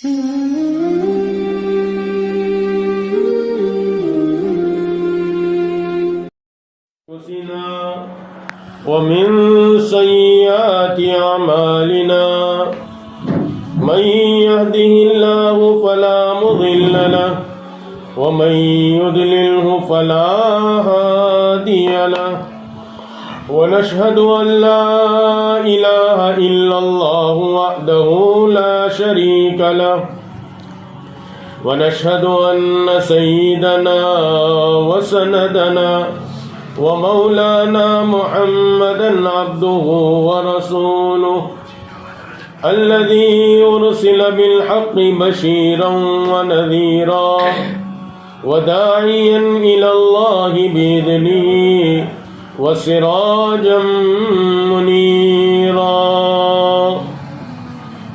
ومن سيئات أعمالنا من يهده الله فلا مضل له ومن يضلله فلا هادي له ونشهد أن لا إله إلا الله وحده لا شريك له ونشهد أن سيدنا وسندنا ومولانا محمدا عبده ورسوله الذي أرسل بالحق بشيرا ونذيرا وداعيا إلى الله بإذنه وسراجا منيرا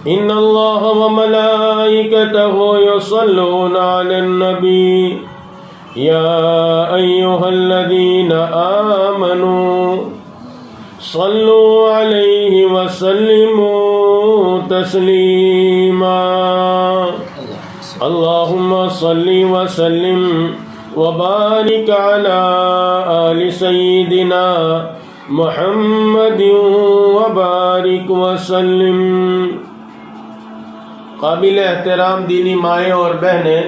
إن الله وملائكته يصلون على النبي يا أيها الذين آمنوا صلوا عليه وسلموا تسليما اللهم صل وسلم وبارك على آل سيدنا محمد وبارك وسلم. قابل احترام دینی مائیں اور بہنیں،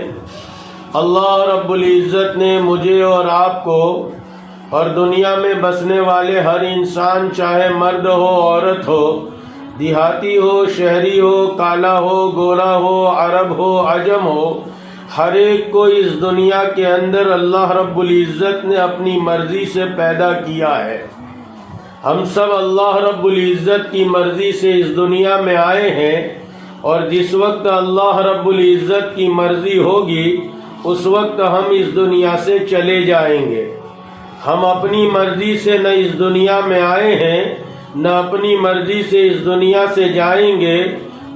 اللہ رب العزت نے مجھے اور آپ کو اور دنیا میں بسنے والے ہر انسان، چاہے مرد ہو عورت ہو، دیہاتی ہو شہری ہو، کالا ہو گورا ہو، عرب ہو عجم ہو، ہر ایک کو اس دنیا کے اندر اللہ رب العزت نے اپنی مرضی سے پیدا کیا ہے. ہم سب اللہ رب العزت کی مرضی سے اس دنیا میں آئے ہیں، اور جس وقت اللہ رب العزت کی مرضی ہوگی اس وقت ہم اس دنیا سے چلے جائیں گے. ہم اپنی مرضی سے نہ اس دنیا میں آئے ہیں، نہ اپنی مرضی سے اس دنیا سے جائیں گے،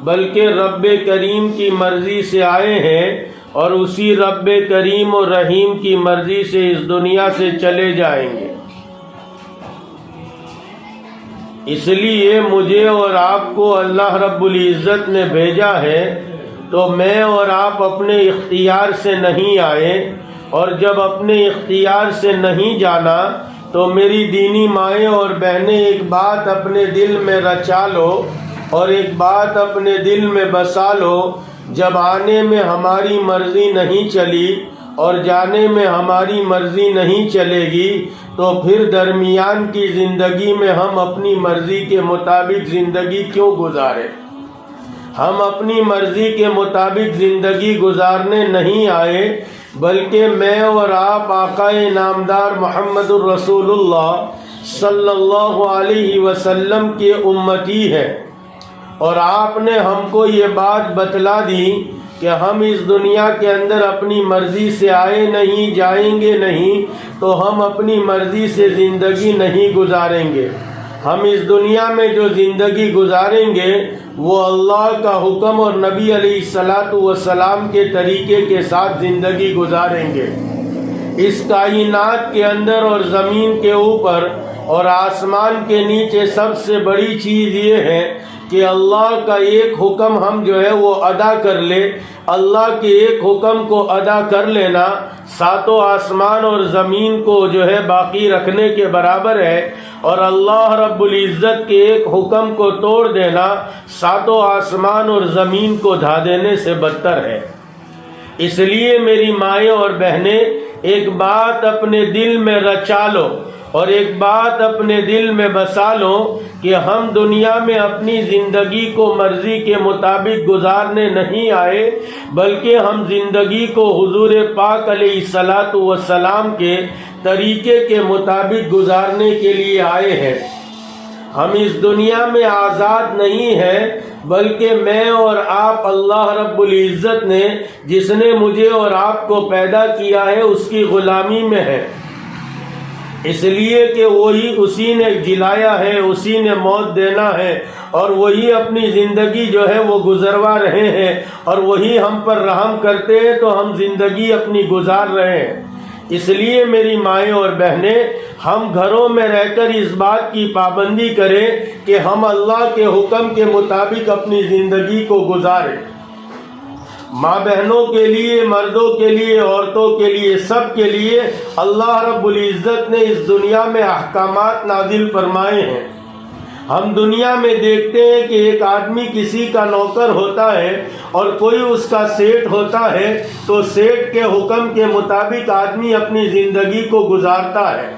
بلکہ رب کریم کی مرضی سے آئے ہیں اور اسی رب کریم و رحیم کی مرضی سے اس دنیا سے چلے جائیں گے. اس لیے مجھے اور آپ کو اللہ رب العزت نے بھیجا ہے، تو میں اور آپ اپنے اختیار سے نہیں آئے، اور جب اپنے اختیار سے نہیں جانا تو میری دینی مائیں اور بہنیں ایک بات اپنے دل میں رچا لو اور ایک بات اپنے دل میں بسا لو، جب آنے میں ہماری مرضی نہیں چلی اور جانے میں ہماری مرضی نہیں چلے گی تو پھر درمیان کی زندگی میں ہم اپنی مرضی کے مطابق زندگی کیوں گزاریں؟ ہم اپنی مرضی کے مطابق زندگی گزارنے نہیں آئے، بلکہ میں اور آپ آقا نامدار محمد الرسول اللہ صلی اللہ علیہ وسلم کے امتی ہیں، اور آپ نے ہم کو یہ بات بتلا دی کہ ہم اس دنیا کے اندر اپنی مرضی سے آئے نہیں، جائیں گے نہیں، تو ہم اپنی مرضی سے زندگی نہیں گزاریں گے. ہم اس دنیا میں جو زندگی گزاریں گے وہ اللہ کا حکم اور نبی علیہ الصلاۃ والسلام کے طریقے کے ساتھ زندگی گزاریں گے. اس کائنات کے اندر اور زمین کے اوپر اور آسمان کے نیچے سب سے بڑی چیز یہ ہے کہ اللہ کا ایک حکم ہم جو ہے وہ ادا کر لے. اللہ کے ایک حکم کو ادا کر لینا ساتوں آسمان اور زمین کو جو ہے باقی رکھنے کے برابر ہے، اور اللہ رب العزت کے ایک حکم کو توڑ دینا ساتوں آسمان اور زمین کو ڈھا دینے سے بدتر ہے. اس لیے میری مائیں اور بہنیں، ایک بات اپنے دل میں رچا لو اور ایک بات اپنے دل میں بسا لو کہ ہم دنیا میں اپنی زندگی کو مرضی کے مطابق گزارنے نہیں آئے، بلکہ ہم زندگی کو حضور پاک علیہ الصلاۃ والسلام کے طریقے کے مطابق گزارنے کے لیے آئے ہیں. ہم اس دنیا میں آزاد نہیں ہیں، بلکہ میں اور آپ اللہ رب العزت نے جس نے مجھے اور آپ کو پیدا کیا ہے اس کی غلامی میں ہے. اس لیے کہ وہی اسی نے جلایا ہے، اسی نے موت دینا ہے، اور وہی اپنی زندگی جو ہے وہ گزروا رہے ہیں، اور وہی ہم پر رحم کرتے ہیں تو ہم زندگی اپنی گزار رہے ہیں. اس لیے میری مائیں اور بہنیں، ہم گھروں میں رہ کر اس بات کی پابندی کریں کہ ہم اللہ کے حکم کے مطابق اپنی زندگی کو گزاریں. ماں بہنوں کے لیے، مردوں کے لیے، عورتوں کے لیے، سب کے لیے اللہ رب العزت نے اس دنیا میں احکامات نازل فرمائے ہیں۔ ہم دنیا میں دیکھتے ہیں کہ ایک آدمی کسی کا نوکر ہوتا ہے اور کوئی اس کا سیٹ ہوتا ہے، تو سیٹ کے حکم کے مطابق آدمی اپنی زندگی کو گزارتا ہے۔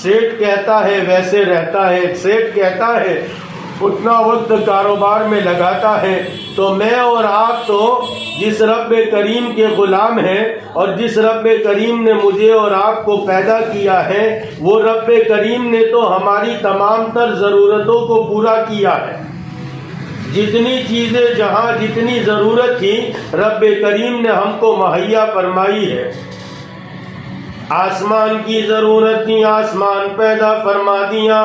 سیٹ کہتا ہے ویسے رہتا ہے، سیٹ کہتا ہے اتنا وقت کاروبار میں لگاتا ہے۔ تو میں اور آپ تو جس رب کریم کے غلام ہیں، اور جس رب کریم نے مجھے اور آپ کو پیدا کیا ہے، وہ رب کریم نے تو ہماری تمام تر ضرورتوں کو پورا کیا ہے۔ جتنی چیزیں جہاں جتنی ضرورت تھی رب کریم نے ہم کو مہیا فرمائی ہے۔ آسمان کی ضرورت تھی، آسمان پیدا فرما دیا۔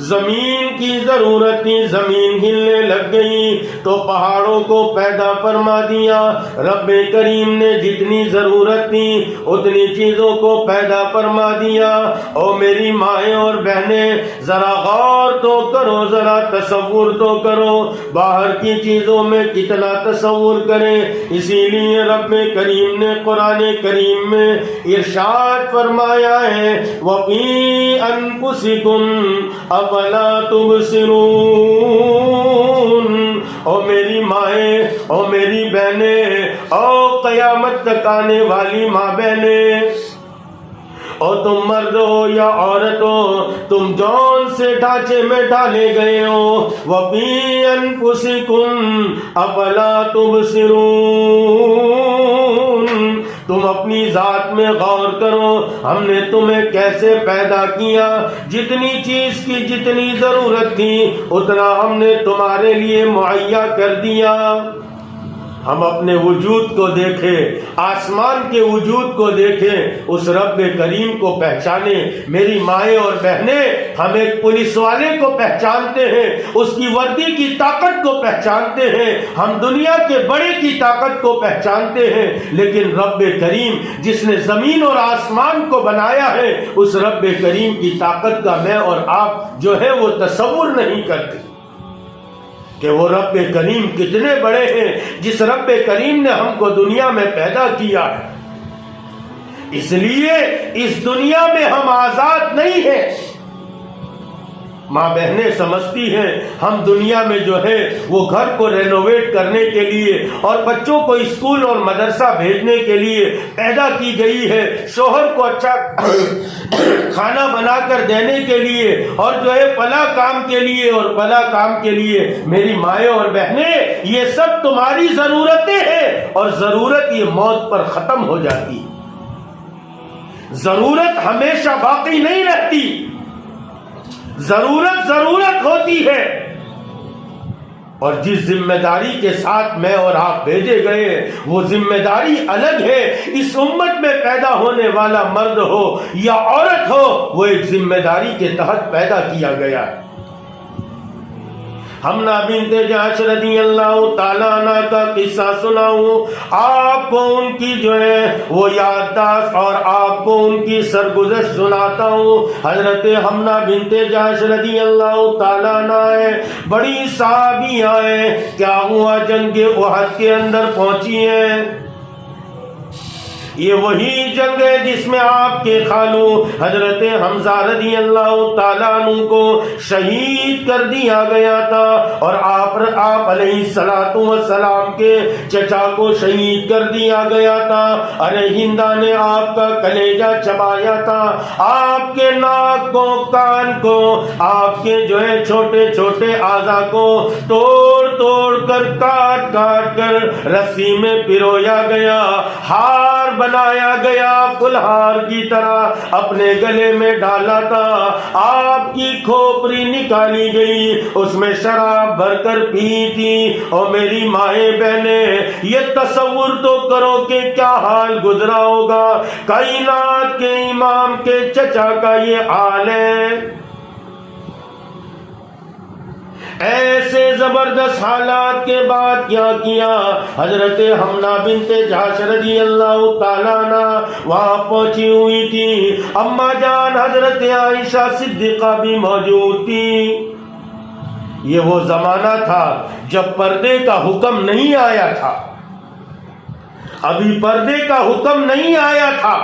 زمین کی ضرورت تھی، زمین ہلنے لگ گئی تو پہاڑوں کو پیدا فرما دیا۔ رب کریم نے جتنی ضرورت تھی اتنی چیزوں کو پیدا فرما دیا۔ او میری مائیں اور بہنیں، ذرا غور تو کرو، ذرا تصور تو کرو، باہر کی چیزوں میں کتنا تصور کریں۔ اسی لیے رب کریم نے قرآن کریم میں ارشاد فرمایا ہے وَفِي أَنفُسِكُمْ أَفَلَا تُبْصِرُونَ۔ او میری مائیں، او میری بہنیں، او قیامت تک آنے والی ماں بہنیں، اور تم مرد ہو یا عورت ہو، تم جون سے ڈھانچے میں ڈالے گئے ہو۔ وَفِي أَنفُسِكُمْ أَفَلَا تُبْصِرُونَ۔ تم اپنی ذات میں غور کرو، ہم نے تمہیں کیسے پیدا کیا۔ جتنی چیز کی جتنی ضرورت تھی اتنا ہم نے تمہارے لیے مہیا کر دیا۔ ہم اپنے وجود کو دیکھیں، آسمان کے وجود کو دیکھیں، اس رب کریم کو پہچانیں۔ میری مائیں اور بہنیں، ہم ایک پولیس والے کو پہچانتے ہیں، اس کی وردی کی طاقت کو پہچانتے ہیں، ہم دنیا کے بڑے کی طاقت کو پہچانتے ہیں، لیکن رب کریم جس نے زمین اور آسمان کو بنایا ہے، اس رب کریم کی طاقت کا میں اور آپ جو ہے وہ تصور نہیں کرتے کہ وہ رب کریم کتنے بڑے ہیں، جس رب کریم نے ہم کو دنیا میں پیدا کیا ہے۔ اس لیے اس دنیا میں ہم آزاد نہیں ہیں۔ ماں بہنیں سمجھتی ہیں ہم دنیا میں جو ہے وہ گھر کو رینوویٹ کرنے کے لیے اور بچوں کو اسکول اور مدرسہ بھیجنے کے لیے پیدا کی گئی ہے، شوہر کو اچھا کھانا بنا کر دینے کے لیے، اور جو ہے فلاں کام کے لیے اور فلاں کام کے لیے۔ میری مائیں اور بہنیں، یہ سب تمہاری ضرورتیں ہیں، اور ضرورت یہ موت پر ختم ہو جاتی ہے۔ ضرورت ہمیشہ باقی نہیں رہتی، ضرورت ہوتی ہے، اور جس ذمہ داری کے ساتھ میں اور آپ بھیجے گئے وہ ذمہ داری الگ ہے۔ اس امت میں پیدا ہونے والا مرد ہو یا عورت ہو، وہ ایک ذمہ داری کے تحت پیدا کیا گیا ہے۔ حمنہ بنت جحش رضی اللہ تعالیٰ عنہ کا قصہ سناؤں آپ کو، ان کی جو ہے وہ یادداشت اور آپ کو ان کی سرگزشت سناتا ہوں۔ حضرت حمنہ بنت جحش رضی اللہ تعالیٰ عنہ ہے، بڑی صحابیہ ہیں۔ کیا ہوا؟ جنگ احد کے اندر پہنچی ہیں۔ یہ وہی جنگ ہے جس میں آپ کے خالو حضرت حمزہ رضی اللہ تعالیٰ عنہ کو شہید کر دیا گیا تھا، اور آپ علیہ الصلوۃ والسلام کے چچا کو شہید کر دیا گیا تھا۔ ارے ہندا نے آپ کا کلیجہ چبایا تھا، آپ کے ناک کو، کان کو، آپ کے جو ہے چھوٹے چھوٹے اعضاء کو توڑ توڑ کر، کاٹ کاٹ کر رسی میں پرویا گیا، ہار بنایا گیا، فلہار کی طرح اپنے گلے میں ڈالا تھا۔ آپ کی کھوپڑی نکالی گئی، اس میں شراب بھر کر پی تھی۔ اور میری مائیں بہنیں، یہ تصور تو کرو کہ کیا حال گزرا ہوگا۔ کائنات کے امام کے چچا کا یہ حال ہے۔ ایسے زبردست حالات کے بعد کیا کیا؟ حضرت حمنہ بنت جحش رضی اللہ تعالیٰ عنہ وہاں پہنچی ہوئی تھی، اما جان حضرت عائشہ صدیقہ بھی موجود تھی۔ یہ وہ زمانہ تھا جب پردے کا حکم نہیں آیا تھا، ابھی پردے کا حکم نہیں آیا تھا۔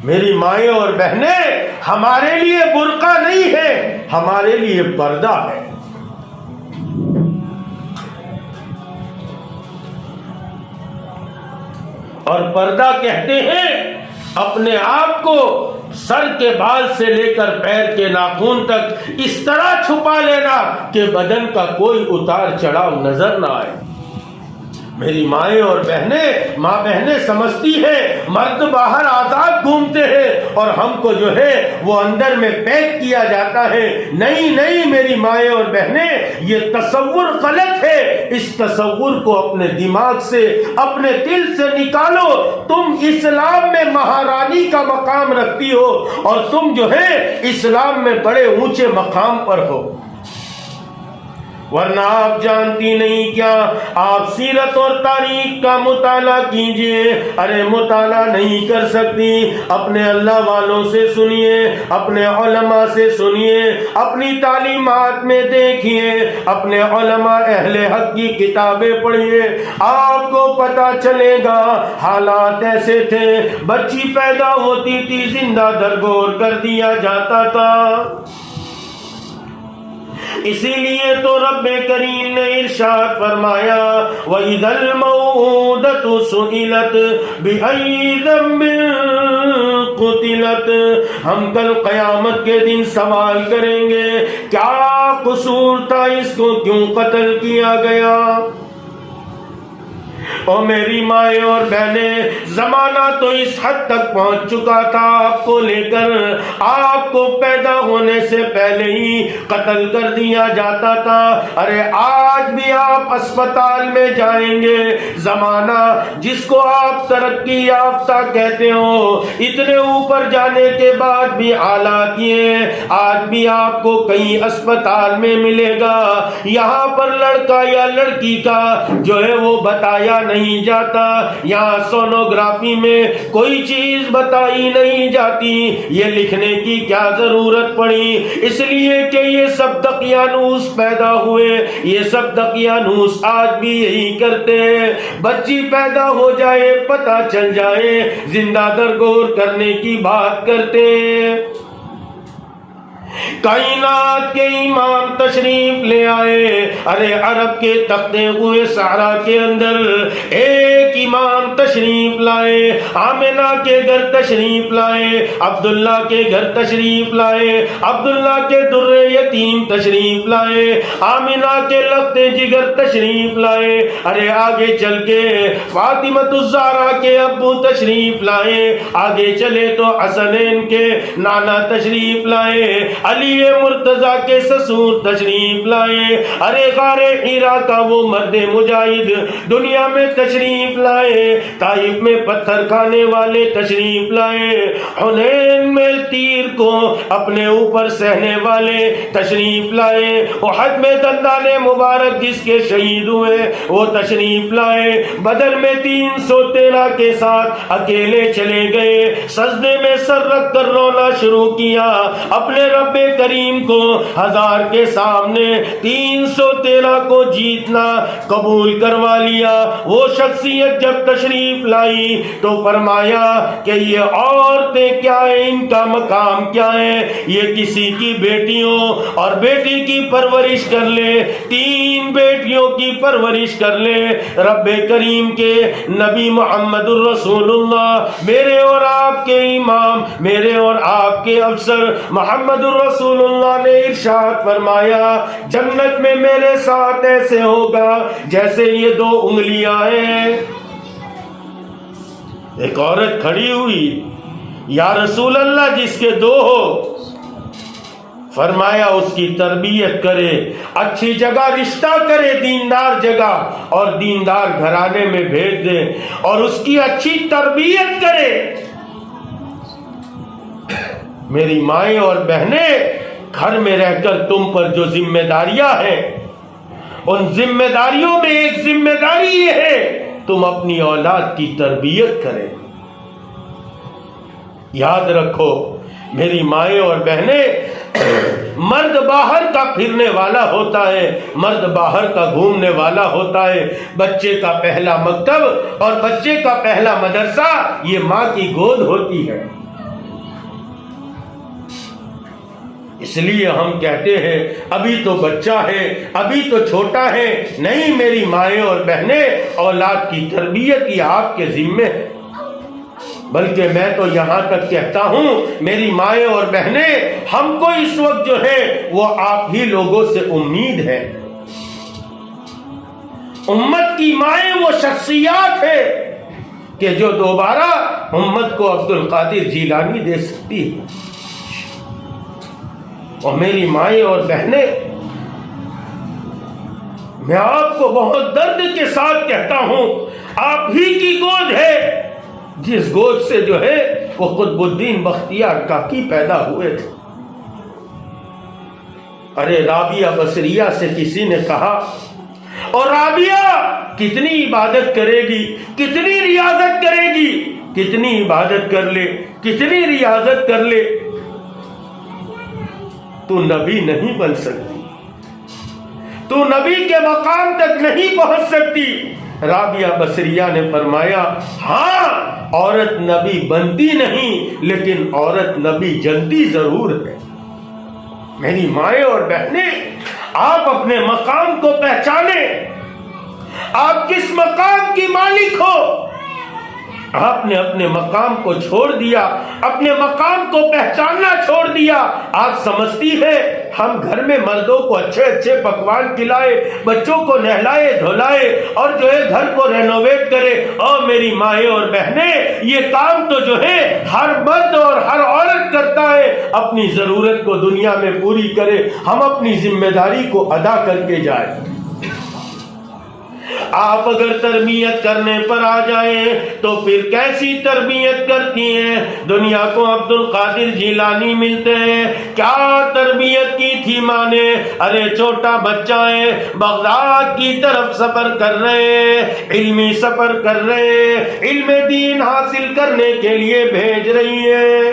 میری مائیں اور بہنیں، ہمارے لیے برقع نہیں ہے، ہمارے لیے پردہ ہے۔ اور پردہ کہتے ہیں اپنے آپ کو سر کے بال سے لے کر پیر کے ناخن تک اس طرح چھپا لینا کہ بدن کا کوئی اتار چڑھاؤ نظر نہ آئے۔ میری مائیں اور بہنیں، ماں بہنیں سمجھتی ہیں مرد باہر آزاد گھومتے ہیں اور ہم کو جو ہے وہ اندر میں پیک کیا جاتا ہے۔ نہیں نہیں میری مائیں اور بہنیں، یہ تصور غلط ہے۔ اس تصور کو اپنے دماغ سے، اپنے دل سے نکالو۔ تم اسلام میں مہارانی کا مقام رکھتی ہو اور تم جو ہے اسلام میں بڑے اونچے مقام پر ہو، ورنہ آپ جانتی نہیں کیا؟ آپ سیرت اور تاریخ کا مطالعہ کیجئے۔ ارے مطالعہ نہیں کر سکتی؟ اپنے اللہ والوں سے سنیے، اپنے علماء سے سنیے، اپنی تعلیمات میں دیکھیے، اپنے علماء اہل حق کی کتابیں پڑھیے، آپ کو پتہ چلے گا حالات ایسے تھے۔ بچی پیدا ہوتی تھی زندہ درگور کر دیا جاتا تھا۔ اسی لیے تو رب کریم نے ارشاد فرمایا وَإِذَا الْمَوْءُودَةُ سُئِلَتْ بِأَيِّ ذَنبٍ قُتِلَتْ، ہم کل قیامت کے دن سوال کریں گے کیا قصور تھا، اس کو کیوں قتل کیا گیا؟ اور میری مائیں اور بہنیں، زمانہ تو اس حد تک پہنچ چکا تھا، آپ کو لے کر آپ کو پیدا ہونے سے پہلے ہی قتل کر دیا جاتا تھا۔ ارے آج بھی آپ اسپتال میں جائیں گے، زمانہ جس کو آپ ترقی یافتہ کہتے ہو، اتنے اوپر جانے کے بعد بھی حالات یہ آج بھی آپ کو کہیں اسپتال میں ملے گا، یہاں پر لڑکا یا لڑکی کا جو ہے وہ بتایا نہیں جاتا، یہاں سونوگرافی میں کوئی چیز بتائی نہیں جاتی۔ یہ لکھنے کی کیا ضرورت پڑی؟ اس لیے کہ یہ سب دقیانوس پیدا ہوئے، یہ سب دقیانوس آج بھی یہی کرتے ہیں۔ بچی پیدا ہو جائے، پتہ چل جائے، زندہ درگور کرنے کی بات کرتے ہیں۔ کائنات کے امام تشریف لے آئے۔ ارے عرب کے تختے ہوئے صحرا کے اندر ایک امام تشریف لائے، آمنہ کے گھر تشریف لائے، عبداللہ کے گھر تشریف لائے، عبداللہ کے در یتیم تشریف لائے، آمنہ کے لخت جگر تشریف لائے۔ ارے آگے چل کے فاطمۃ الزہرا کے ابو تشریف لائے، آگے چلے تو حسنین کے نانا تشریف لائے، علی مرتضیٰ کے سسور تشریف لائے۔ ارے غار حرا کا وہ مرد مجاہد دنیا میں تشریف لائے، طائف میں پتھر کھانے والے تشریف لائے، حنین میں تیر کو اپنے اوپر سہنے والے تشریف لائے، احد میں دندان مبارک جس کے شہید ہوئے وہ تشریف لائے، بدر میں 313 کے ساتھ اکیلے چلے گئے، سجدے میں سر رکھ کر رونا شروع کیا، اپنے رب کریم کو ہزار کے سامنے 313 کو جیتنا قبول کروا لیا۔ وہ شخصیت جب تشریف لائی تو فرمایا کہ یہ عورتیں کیا ہیں، ان کا مقام کیا ہے، یہ کسی کی بیٹیوں اور بیٹی کی پرورش کر لے، 3 بیٹیوں کی پرورش کر لے۔ رب کریم کے نبی محمد الرسول اللہ، میرے اور آپ کے امام، میرے اور آپ کے افسر محمد رسول اللہ نے ارشاد فرمایا جنت میں میرے ساتھ ایسے ہوگا جیسے یہ 2 انگلیاں ہیں۔ ایک عورت کھڑی ہوئی، یا رسول اللہ جس کے 2 ہو، فرمایا اس کی تربیت کرے، اچھی جگہ رشتہ کرے، دیندار جگہ اور دیندار گھرانے میں بھیج دے اور اس کی اچھی تربیت کرے۔ میری مائیں اور بہنیں، گھر میں رہ کر تم پر جو ذمہ داریاں ہیں، ان ذمہ داریوں میں ایک ذمہ داری یہ ہے تم اپنی اولاد کی تربیت کریں۔ یاد رکھو میری مائیں اور بہنیں، مرد باہر کا پھرنے والا ہوتا ہے، مرد باہر کا گھومنے والا ہوتا ہے۔ بچے کا پہلا مکتب اور بچے کا پہلا مدرسہ یہ ماں کی گود ہوتی ہے۔ اس لیے ہم کہتے ہیں ابھی تو بچہ ہے، ابھی تو چھوٹا ہے، نہیں میری مائیں اور بہنیں، اولاد کی تربیت یہ آپ کے ذمے ہے۔ بلکہ میں تو یہاں تک کہتا ہوں میری مائیں اور بہنیں، ہم کو اس وقت جو ہے وہ آپ ہی لوگوں سے امید ہے۔ امت کی مائیں وہ شخصیات ہے کہ جو دوبارہ امت کو عبد القادر جیلانی دے سکتی ہے۔ اور میری مائیں اور بہنیں، میں آپ کو بہت درد کے ساتھ کہتا ہوں، آپ ہی کی گود ہے جس گود سے جو ہے وہ قطب الدین بختیار کاکی پیدا ہوئے تھے۔ ارے رابعہ بصریہ سے کسی نے کہا، اور رابعہ کتنی عبادت کرے گی، کتنی ریاضت کرے گی، کتنی عبادت کر لے، کتنی ریاضت کر لے، تو نبی نہیں بن سکتی، تو نبی کے مقام تک نہیں پہنچ سکتی۔ رابعہ بصریہ نے فرمایا، ہاں عورت نبی بنتی نہیں لیکن عورت نبی جنتی ضرور ہے۔ میری مائیں اور بہنیں، آپ اپنے مقام کو پہچانیں، آپ کس مقام کی مالک ہو۔ آپ نے اپنے مقام کو چھوڑ دیا، اپنے مقام کو پہچاننا چھوڑ دیا۔ آپ سمجھتی ہے ہم گھر میں مردوں کو اچھے اچھے پکوان کھلائے، بچوں کو نہلائے دھلائے اور جو ہے گھر کو رینوویٹ کرے۔ اور میری مائیں اور بہنیں، یہ کام تو جو ہے ہر مرد اور ہر عورت کرتا ہے، اپنی ضرورت کو دنیا میں پوری کرے، ہم اپنی ذمہ داری کو ادا کر کے جائیں۔ آپ اگر تربیت کرنے پر آ جائیں تو پھر کیسی تربیت کرتی ہیں؟ دنیا کو عبد القادر جیلانی ملتے ہیں، کیا تربیت کی تھی ماں نے؟ ارے چھوٹا بچہ ہے، بغداد کی طرف سفر کر رہے ہیں، علمی سفر کر رہے ہیں، علم دین حاصل کرنے کے لیے بھیج رہی ہے۔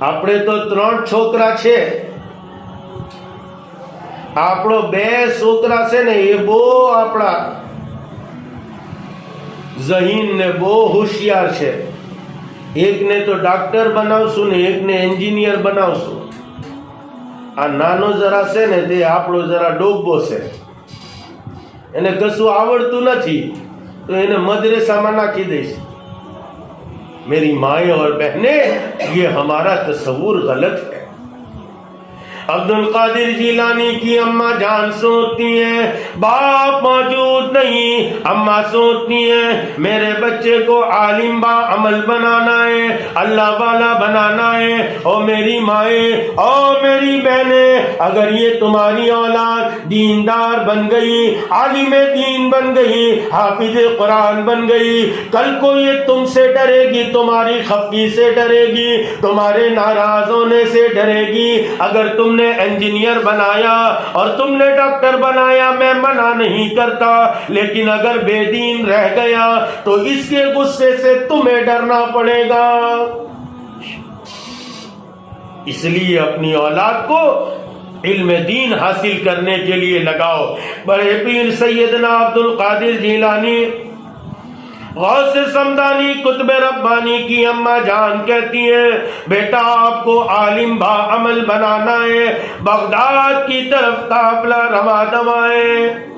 આપણે તો 3 છોકરા છે, આપણો 2 છોકરા છે ને એ બહુ આપણા ઝહીન ને બહુ હોશિયાર છે। એકને તો ડોક્ટર બનાવશું ને એકને એન્જિનિયર બનાવશું। આ નાનો જરા છે ને તે આપણો જરા ડોબો છે, એને કશું આવડતું નથી તો એને મદરેસામાં નાખી દઈશ۔ میری مائیں اور بہنیں، یہ ہمارا تصور غلط ہے۔ عبد القادر جیلانی کی اماں جان سوچتی ہیں باپ موجود نہیں، اماں سوچتی ہیں میرے بچے کو عالم با عمل بنانا ہے، اللہ والا بنانا ہے۔ او میری مائیں، او میری بہنیں، اگر یہ تمہاری اولاد دیندار بن گئی، عالم دین بن گئی، حافظ قرآن بن گئی، کل کو یہ تم سے ڈرے گی، تمہاری خفگی سے ڈرے گی، تمہارے ناراض ہونے سے ڈرے گی۔ اگر تم نے انجینئر بنایا اور تم نے ڈاکٹر بنایا، میں منع نہیں کرتا، لیکن اگر بے دین رہ گیا تو اس کے غصے سے تمہیں ڈرنا پڑے گا۔ اس لیے اپنی اولاد کو علم دین حاصل کرنے کے لیے لگاؤ۔ بڑے پیر سیدنا عبد القادر جیلانی غوث سمدانی قطب ربانی کی اماں جان کہتی ہیں بیٹا آپ کو عالم با عمل بنانا ہے، بغداد کی طرف قافلہ روا دوائیں،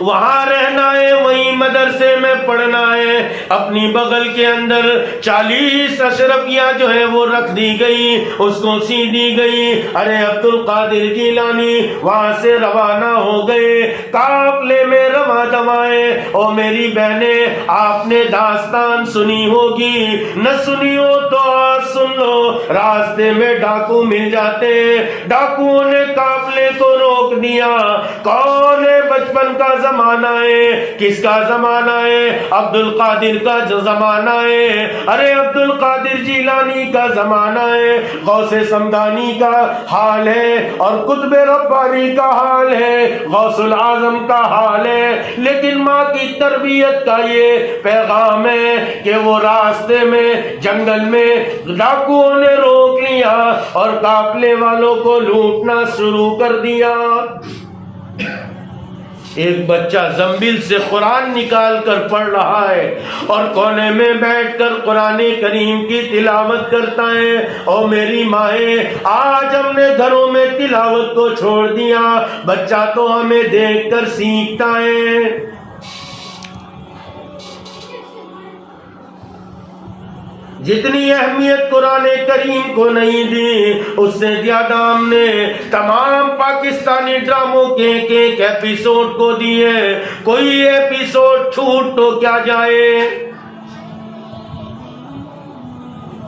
وہاں رہنا ہے، وہیں مدرسے میں پڑھنا ہے۔ اپنی بغل کے اندر 40 اشرفیاں جو ہے وہ رکھ دی گئی، اس کو سی دی گئی۔ ارے عبد القادر جیلانی وہاں سے روانہ ہو گئے، قافلے میں رواں دوائیں۔ او میری بہنیں، آپ نے داستان سنی ہوگی، نہ سنی ہو تو آج سن لو۔ راستے میں ڈاکو مل جاتے ہیں، ڈاکوؤں نے قافلے کو روک روک دیا. کون ہے؟ بچپن کا زمانہ ہے. کس کا زمانہ ہے؟ عبد القادر کا زمانہ ہے. ارے عبد القادر جیلانی کا زمانہ ہے. غوث سمدانی کا حال ہے اور قطب ربانی کا حال ہے, غوث العظم کا حال ہے. لیکن ماں کی تربیت کا یہ پیغام ہے کہ وہ راستے میں جنگل میں ڈاکوؤں نے روک لیا اور قافلے والوں کو لوٹنا شروع کر دیا. ایک بچہ زنبیل سے قرآن نکال کر پڑھ رہا ہے اور کونے میں بیٹھ کر قرآن کریم کی تلاوت کرتا ہے. او میری مائیں, آج ہم نے گھروں میں تلاوت کو چھوڑ دیا. بچہ تو ہمیں دیکھ کر سیکھتا ہے. جتنی اہمیت قرآن کریم کو نہیں دی, اس سے زیادہ ہم نے تمام پاکستانی ڈراموں کے ایک ایپیسوڈ کو دیے. کوئی ایپیسوڈ چھوٹ تو کیا جائے.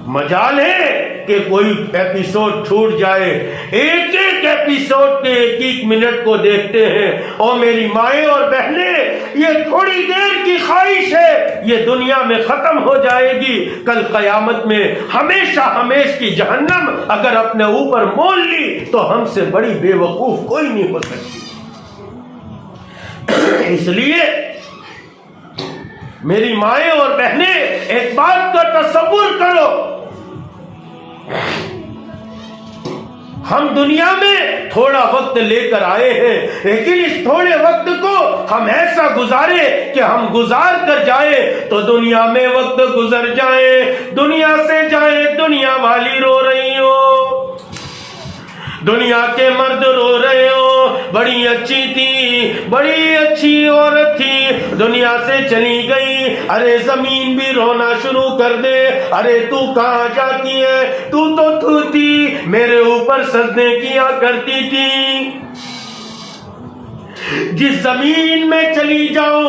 مجال ہے کہ کوئی ایپیسوڈ چھوٹ جائے. ایک ایک ایپیسوڈ کے ایک ایک منٹ کو دیکھتے ہیں. اور میری مائیں اور بہنیں, یہ تھوڑی دیر کی خواہش ہے, یہ دنیا میں ختم ہو جائے گی. کل قیامت میں ہمیشہ ہمیش کی جہنم اگر اپنے اوپر مول لی تو ہم سے بڑی بے وقوف کوئی نہیں ہو سکتی. اس لیے میری مائیں اور بہنیں, ایک بات کا تصور کرو, ہم دنیا میں تھوڑا وقت لے کر آئے ہیں, لیکن اس تھوڑے وقت کو ہم ایسا گزارے کہ ہم گزار کر جائیں تو دنیا میں وقت گزر جائے. دنیا سے جائے دنیا والی رو رہی ہو, دنیا کے مرد رو رہے ہو. بڑی اچھی تھی, بڑی اچھی عورت تھی, دنیا سے چلی گئی. ارے زمین بھی رونا شروع کر دے. ارے تو کہاں جاتی ہے, تو تھی, میرے اوپر سجدے کیا کرتی تھی. جس زمین میں چلی جاؤ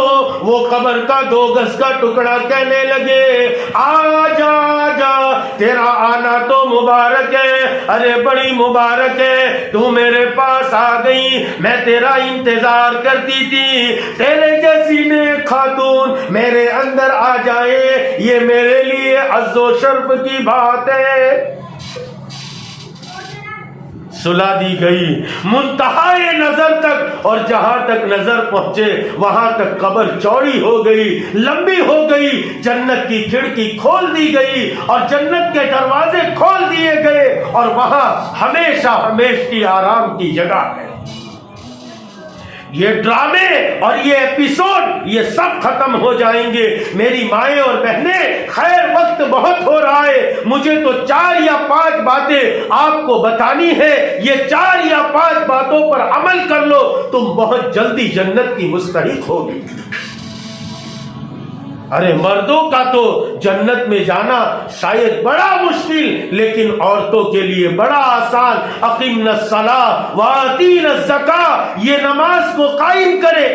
وہ قبر کا 2 گز کا ٹکڑا کہنے لگے, آ جا تیرا آنا تو مبارک ہے. ارے بڑی مبارک ہے, تو میرے پاس آ گئی, میں تیرا انتظار کرتی تھی. تیرے جیسی نیک خاتون میرے اندر آ جائے, یہ میرے لیے عز و شرف کی بات ہے. سلا دی گئی منتہائے نظر تک, اور جہاں تک نظر پہنچے وہاں تک قبر چوڑی ہو گئی, لمبی ہو گئی. جنت کی کھڑکی کھول دی گئی اور جنت کے دروازے کھول دیے گئے, اور وہاں ہمیشہ ہمیش کی آرام کی جگہ ہے. یہ ڈرامے اور یہ ایپیسوڈ یہ سب ختم ہو جائیں گے. میری مائیں اور بہنیں, خیر وقت بہت ہو رہا ہے, مجھے تو 4 یا 5 باتیں آپ کو بتانی ہے. یہ 4 یا 5 باتوں پر عمل کر لو, تم بہت جلدی جنت کی مستحق ہوگی. ارے مردوں کا تو جنت میں جانا شاید بڑا مشکل, لیکن عورتوں کے لیے بڑا آسان. اقیمنا الصلاۃ وآتینا الزکاۃ, یہ نماز کو قائم کرے.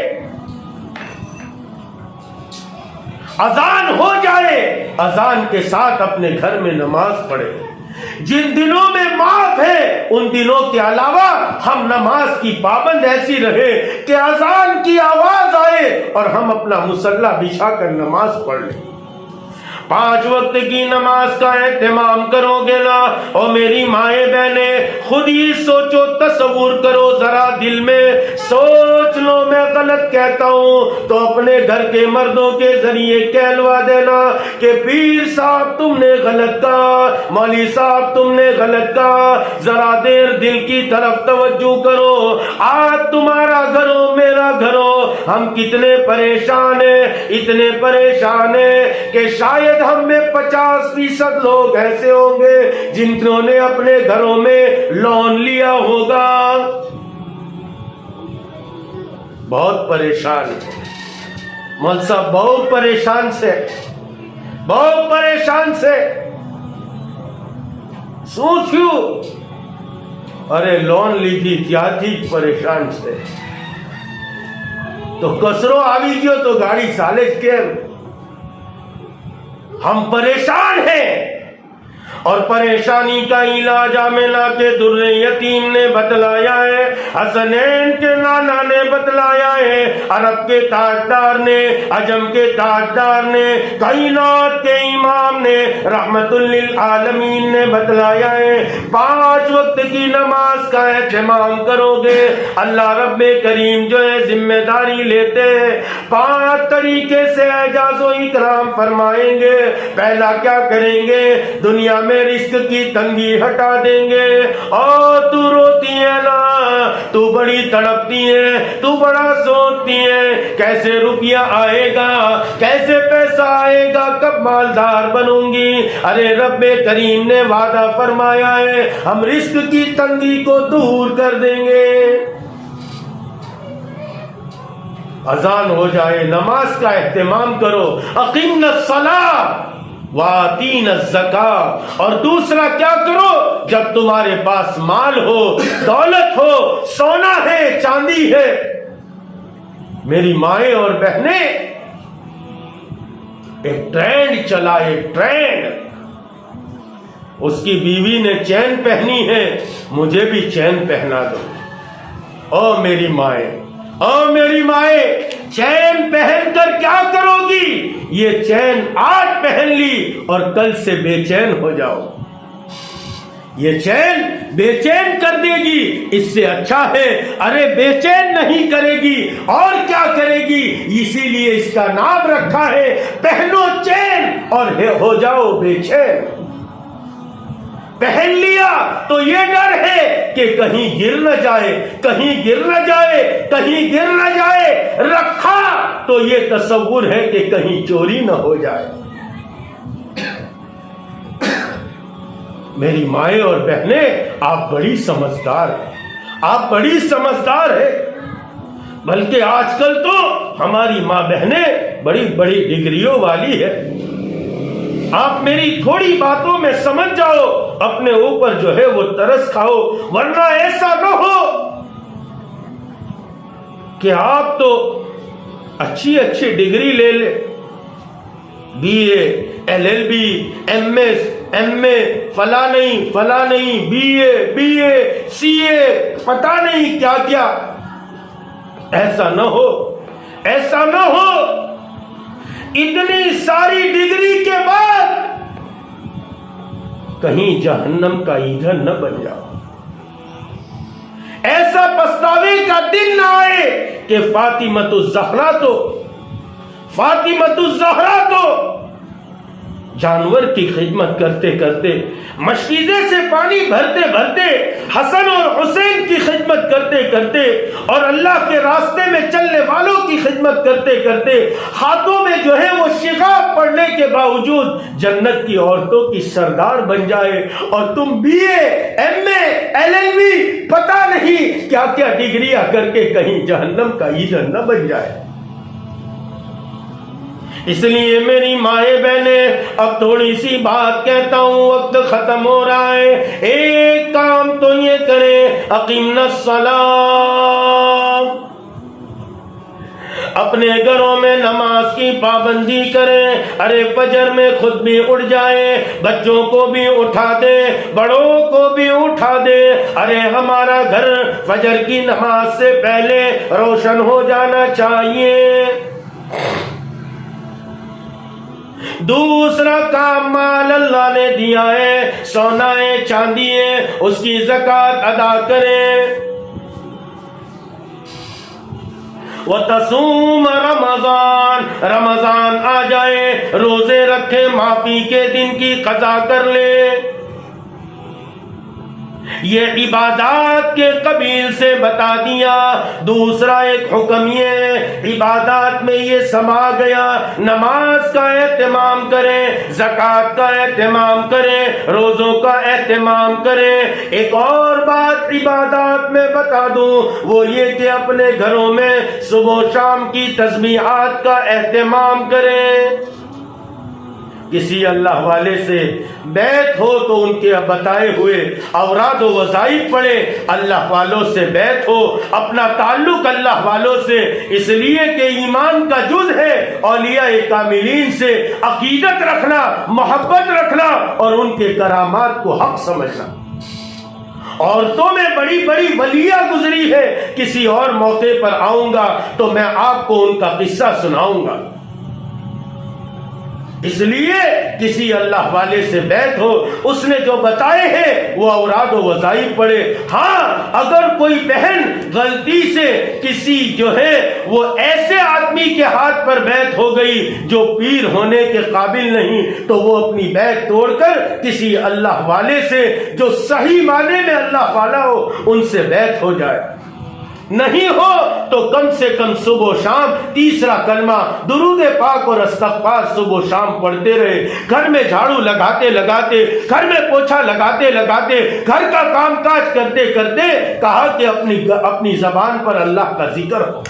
اذان ہو جائے, اذان کے ساتھ اپنے گھر میں نماز پڑھے. جن دنوں میں معاف ہے ان دنوں کے علاوہ ہم نماز کی پابند ایسی رہے کہ اذان کی آواز آئے اور ہم اپنا مصلی بچھا کر نماز پڑھ لیں. 5 وقت کی نماز کا اہتمام کرو گے نا. اور میری مائیں بہنیں, خود ہی سوچو, تصور کرو ذرا, دل میں سوچ لو. میں غلط کہتا ہوں تو اپنے گھر کے مردوں کے ذریعے کہلوا دینا کہ پیر صاحب تم نے غلط کہا, مولوی صاحب تم نے غلط کہا. ذرا دیر دل کی طرف توجہ کرو. آج تمہارا گھر ہو میرا گھر ہو, ہم کتنے پریشان ہیں, اتنے پریشان ہیں کہ شاید ہم میں 50% لوگ ایسے ہوں گے جنہوں نے اپنے گھروں میں لون لیا ہوگا. بہت پریشان ہے مول صاحب, بہت پریشان سے, بہت پریشان سے. سوچو, ارے لون لی تھی تھی پریشان سے, تو کسرو آوی گیو تو گاڑی سالج کے. ہم پریشان ہیں, اور پریشانی کا علاج آمنہ کے در یتیم نے بتلایا ہے، حسنین کے نانا نے بتلایا ہے، عرب کے تاجدار نے، عجم کے تاجدار نے، کائنات کے امام نے، رحمت للعالمین نے بتلایا ہے۔ 5 وقت کی نماز کا اہتمام کرو گے، اللہ رب کریم جو ہے ذمہ داری لیتے ہیں، 5 طریقے سے اعزاز و اکرام فرمائیں گے۔ پہلا کیا کریں گے؟ دنیا میں رزق کی تنگی ہٹا دیں گے۔ اور تو روتی ہے نا، تو بڑی تڑپتی ہے، تو بڑا سوچتی ہے کیسے روپیہ آئے گا، کیسے پیسہ آئے گا، کب مالدار بنوں گی۔ ارے رب کریم نے وعدہ فرمایا ہے ہم رزق کی تنگی کو دور کر دیں گے۔ اذان ہو جائے، نماز کا اہتمام کرو، اقیمنا الصلاۃ وآتینا الزکاۃ۔ اور دوسرا کیا کرو؟ جب تمہارے پاس مال ہو، دولت ہو، سونا ہے، چاندی ہے، میری مائیں اور بہنیں، ایک ٹرینڈ چلا، ایک ٹرینڈ۔ اس کی بیوی نے چین پہنی ہے، مجھے بھی چین پہنا دو۔ او میری مائیں، او میری مائیں، چین پہن کر کیا کرو گی؟ یہ چین آج پہن لی اور کل سے بے چین ہو جاؤ۔ یہ چین بے چین کر دے گی، اس سے اچھا ہے ارے بے چین نہیں کرے گی اور کیا کرے گی؟ اسی لیے اس کا نام رکھا ہے پہنو چین اور ہو جاؤ بے چین۔ پہن لیا تو یہ ڈر ہے کہ کہیں گر نہ جائے، کہیں گر نہ جائے، کہیں گر نہ جائے۔ رکھا تو یہ تصور ہے کہ کہیں چوری نہ ہو جائے۔ میری مائیں اور بہنیں، آپ بڑی سمجھدار ہیں، آپ بڑی سمجھدار ہیں۔ بلکہ آج کل تو ہماری ماں بہنیں بڑی بڑی ڈگریوں والی ہے۔ آپ میری تھوڑی باتوں میں سمجھ جاؤ، اپنے اوپر جو ہے وہ ترس کھاؤ، ورنہ ایسا نہ ہو کہ آپ تو اچھی اچھی ڈگری لے لیں، B A, L L B, M S, M A, فلاں نہیں، بی اے، سی اے، پتہ نہیں کیا کیا۔ ایسا نہ ہو، ایسا نہ ہو، اتنی ساری ڈگری کے بعد کہیں جہنم کا ایندھن نہ بن جاؤ۔ ایسا پچھتاوے کا دن نہ آئے کہ فاطمۃ الزہرا تو جانور کی خدمت کرتے کرتے، مشکیزے سے پانی بھرتے بھرتے، حسن اور حسین کی خدمت کرتے کرتے، اور اللہ کے راستے میں چلنے والوں کی خدمت کرتے کرتے، ہاتھوں میں جو ہے وہ شغاف پڑنے کے باوجود جنت کی عورتوں کی سردار بن جائے، اور تم B A, M A, L L B, پتہ نہیں کیا کیا ڈگریاں کر کے کہیں جہنم کا ایندھن نہ بن جائے۔ اس لیے میری مائیں بہنیں، اب تھوڑی سی بات کہتا ہوں، وقت ختم ہو رہا ہے۔ ایک کام تو یہ کریں، اقیمنا الصلاۃ، اپنے گھروں میں نماز کی پابندی کریں۔ ارے فجر میں خود بھی اٹھ جائیں، بچوں کو بھی اٹھا دے، بڑوں کو بھی اٹھا دے۔ ارے ہمارا گھر فجر کی نماز سے پہلے روشن ہو جانا چاہیے۔ دوسرا کام، مال اللہ نے دیا ہے، سونا ہے، چاندی ہے، اس کی زکوٰۃ ادا کریں۔ وَتَصُومَ رمضان آ جائے، روزے رکھے، معافی کے دن کی قضا کر لے۔ یہ عبادات کے قبیل سے بتا دیا۔ دوسرا ایک حکم یہ، عبادات میں یہ سما گیا، نماز کا اہتمام کریں، زکوٰۃ کا اہتمام کریں، روزوں کا اہتمام کریں۔ ایک اور بات عبادات میں بتا دوں، وہ یہ کہ اپنے گھروں میں صبح و شام کی تسبیحات کا اہتمام کریں۔ کسی اللہ والے سے بیعت ہو تو ان کے بتائے ہوئے اوراد و وظائف پڑھے، اللہ والوں سے بیعت ہو، اپنا تعلق اللہ والوں سے، اس لیے کہ ایمان کا جز ہے اولیاء کاملین سے عقیدت رکھنا، محبت رکھنا اور ان کے کرامات کو حق سمجھنا۔ عورتوں میں بڑی بڑی ولیہ گزری ہے، کسی اور موقع پر آؤں گا تو میں آپ کو ان کا قصہ سناؤں گا۔ اس لیے کسی اللہ والے سے بیعت ہو، اس نے جو بتائے ہیں وہ اوراد و وظائف پڑھے۔ ہاں اگر کوئی بہن غلطی سے کسی جو ہے وہ ایسے آدمی کے ہاتھ پر بیعت ہو گئی جو پیر ہونے کے قابل نہیں، تو وہ اپنی بیعت توڑ کر کسی اللہ والے سے جو صحیح معنی میں اللہ والا ہو ان سے بیعت ہو جائے۔ نہیں ہو تو کم سے کم صبح و شام تیسرا کلمہ درود پاک اور استغفار صبح و شام پڑھتے رہے۔ گھر میں جھاڑو لگاتے لگاتے، گھر میں پوچھا لگاتے لگاتے، گھر کا کام کاج کرتے کرتے کہا کہ اپنی زبان پر اللہ کا ذکر ہو۔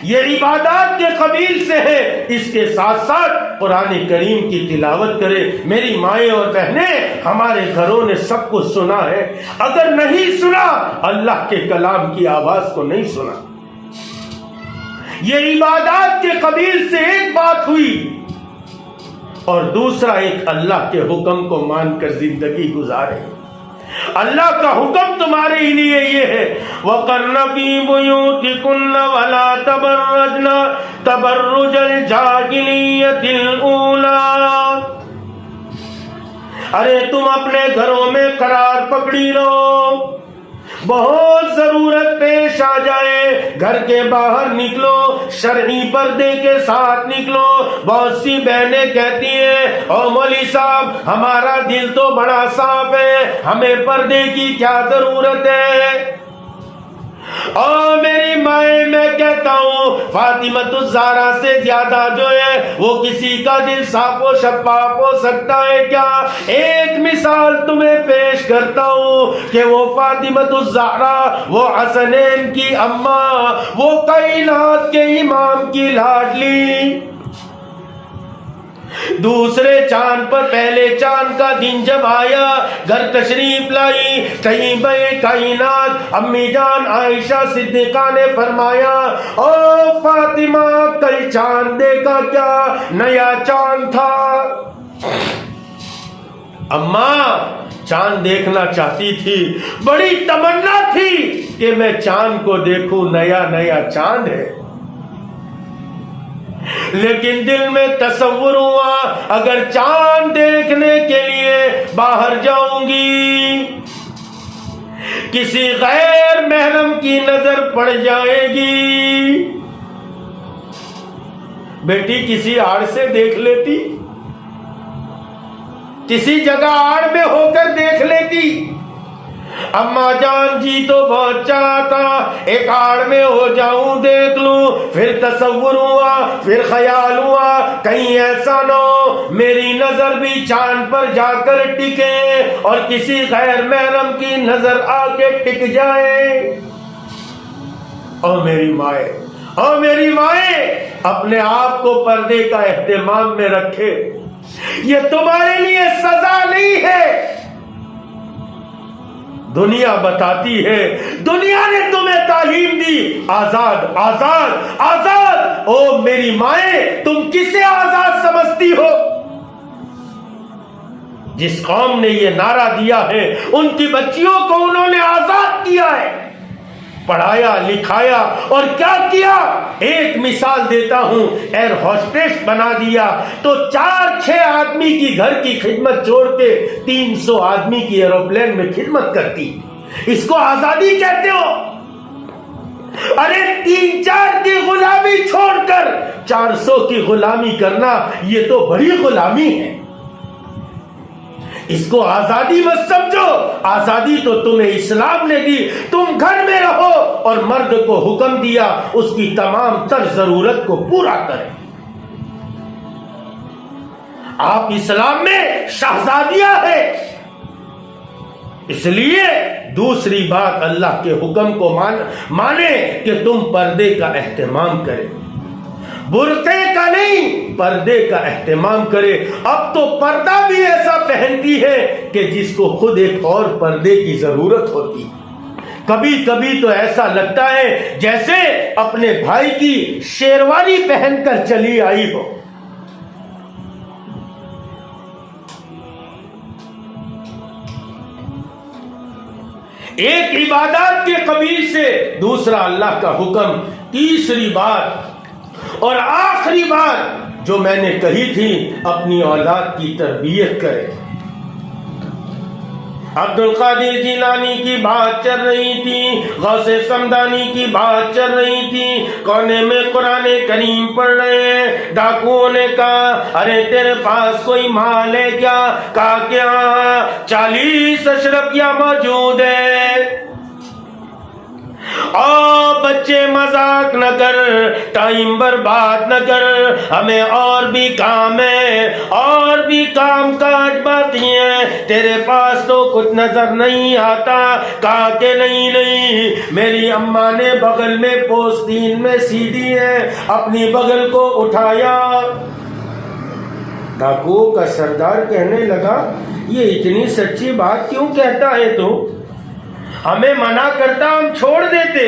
یہ عبادات کے قبیل سے ہے، اس کے ساتھ ساتھ قرآن کریم کی تلاوت کرے۔ میری مائیں اور بہنیں، ہمارے گھروں نے سب کچھ سنا ہے، اگر نہیں سنا اللہ کے کلام کی آواز کو نہیں سنا۔ یہ عبادات کے قبیل سے ایک بات ہوئی، اور دوسرا ایک اللہ کے حکم کو مان کر زندگی گزارے۔ اللہ کا حکم تمہارے لیے یہ ہے، وَقَرْنَ فِي بُيُوتِكُنَّ وَلَا تَبَرَّجْنَ تَبَرُّجَ الْجَاهِلِيَّةِ الْأُولَىٰ۔ ارے تم اپنے گھروں میں قرار پکڑی رہو، بہت ضرورت پیش آ جائے گھر کے باہر نکلو، شرعی پردے کے ساتھ نکلو۔ بہت سی بہنیں کہتی ہیں او مولوی صاحب ہمارا دل تو بڑا صاف ہے، ہمیں پردے کی کیا ضرورت ہے؟ اور میری مائیں میں کہتا ہوں فاطمۃ الزہرا سے زیادہ جو ہے وہ کسی کا دل صاف و شفاف ہو سکتا ہے کیا؟ ایک مثال تمہیں پیش کرتا ہوں کہ وہ فاطمۃ الزہرا، وہ حسنین کی اماں، وہ کائنات کے امام کی لاڈلی، دوسرے چاند پر پہلے چاند کا دن جب آیا گھر تشریف لائی، طیبہ کائنات امی جان عائشہ صدیقہ نے فرمایا او فاطمہ کل چاند دیکھا کیا؟ نیا چاند تھا۔ اماں چاند دیکھنا چاہتی تھی، بڑی تمنا تھی کہ میں چاند کو دیکھوں، نیا نیا چاند ہے، لیکن دل میں تصور ہوا اگر چاند دیکھنے کے لیے باہر جاؤں گی کسی غیر محرم کی نظر پڑ جائے گی۔ بیٹی کسی آڑ سے دیکھ لیتی، کسی جگہ آڑ میں ہو کر دیکھ لیتی۔ اما جان جی تو بہت چاہتا ایک آڑ میں ہو جاؤں دیکھ لوں، پھر تصور ہوا، پھر خیال ہوا کہیں ایسا نہ ہو میری نظر بھی چاند پر جا کر ٹکے اور کسی غیر محرم کی نظر آ کے ٹک جائے۔ اور میری مائیں، اور میری مائیں اپنے آپ کو پردے کا اہتمام میں رکھے، یہ تمہارے لیے سزا نہیں ہے، دنیا بتاتی ہے، دنیا نے تمہیں تعلیم دی آزاد آزاد آزاد۔ او میری مائیں تم کسے آزاد سمجھتی ہو؟ جس قوم نے یہ نعرہ دیا ہے ان کی بچیوں کو انہوں نے آزاد کیا ہے، پڑھایا لکھایا اور کیا کیا؟ ایک مثال دیتا ہوں، ایئر ہوسٹس بنا دیا تو 4-6 آدمی کی گھر کی خدمت چھوڑ کے 300 آدمی کی ایروپلین میں خدمت کرتی، اس کو آزادی کہتے ہو؟ ارے 3-4 کی غلامی چھوڑ کر 400 کی غلامی کرنا یہ تو بڑی غلامی ہے، اس کو آزادی مت سمجھو۔ آزادی تو تمہیں اسلام نے دی، تم گھر میں رہو اور مرد کو حکم دیا اس کی تمام تر ضرورت کو پورا کرے۔ آپ اسلام میں شہزادیاں ہیں، اس لیے دوسری بات اللہ کے حکم کو مانے کہ تم پردے کا اہتمام کرے۔ برقعے کا نہیں پردے کا اہتمام کرے. اب تو پردہ بھی ایسا پہنتی ہے کہ جس کو خود ایک اور پردے کی ضرورت ہوتی. کبھی کبھی تو ایسا لگتا ہے جیسے اپنے بھائی کی شیروانی پہن کر چلی آئی ہو. ایک عبادات کے قبیل سے دوسرا اللہ کا حکم. تیسری بات اور آخری بات جو میں نے کہی تھی، اپنی اولاد کی تربیت کرے. عبد القادر جیلانی کی بات چل رہی تھی، غوث سمدانی کی بات چل رہی تھی. کونے میں قرآن کریم پڑھ رہے ہیں. ڈاکوؤں نے کہا ارے تیرے پاس کوئی مال ہے کیا؟ کہا کہ ہاں 40 اشرفیاں موجود ہیں. بچے مذاق نہ کر، ٹائم برباد نہ کر، ہمیں اور بھی کام ہے، اور بھی کام کاج باقی ہیں. تیرے پاس تو کچھ نظر نہیں آتا. کہا کہ نہیں، میری اماں نے بغل میں پوستین میں سی ڈی ہے، اپنی بغل کو اٹھایا. ڈاکو کا سردار کہنے لگا یہ اتنی سچی بات کیوں کہتا ہے تو؟ ہمیں منع کرتا ہم چھوڑ دیتے.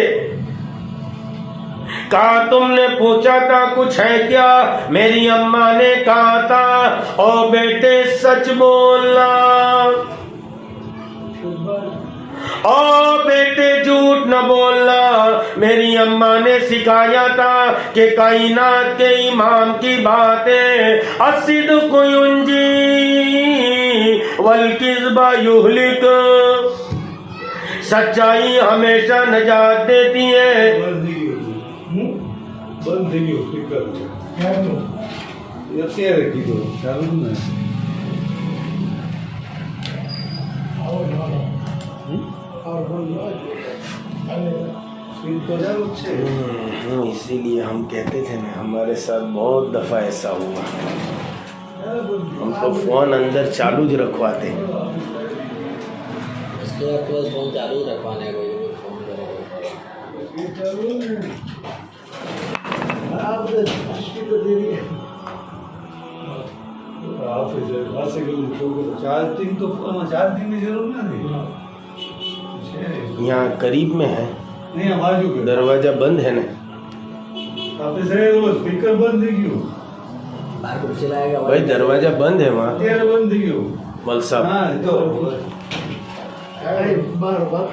کہا تم نے پوچھا تھا کچھ ہے کیا؟ میری اماں نے کہا تھا او بیٹے سچ بولنا، او بیٹے جھوٹ نہ بولنا. میری اماں نے سکھایا تھا کہ کائنات کے امام کی بات ہے، الصدق ینجی والکذب یہلک. سچائی ہمیشہ نجات دیتی ہے. اسی لیے ہم کہتے تھے نا، ہمارے ساتھ بہت دفعہ ایسا ہوا، ہم تو فون اندر چالو جو رکھواتے. فون چالو رکھوانے کو یہاں قریب میں ہے، دروازہ بند ہے نا. بھائی دروازہ بند ہے وہاں مل صاحب.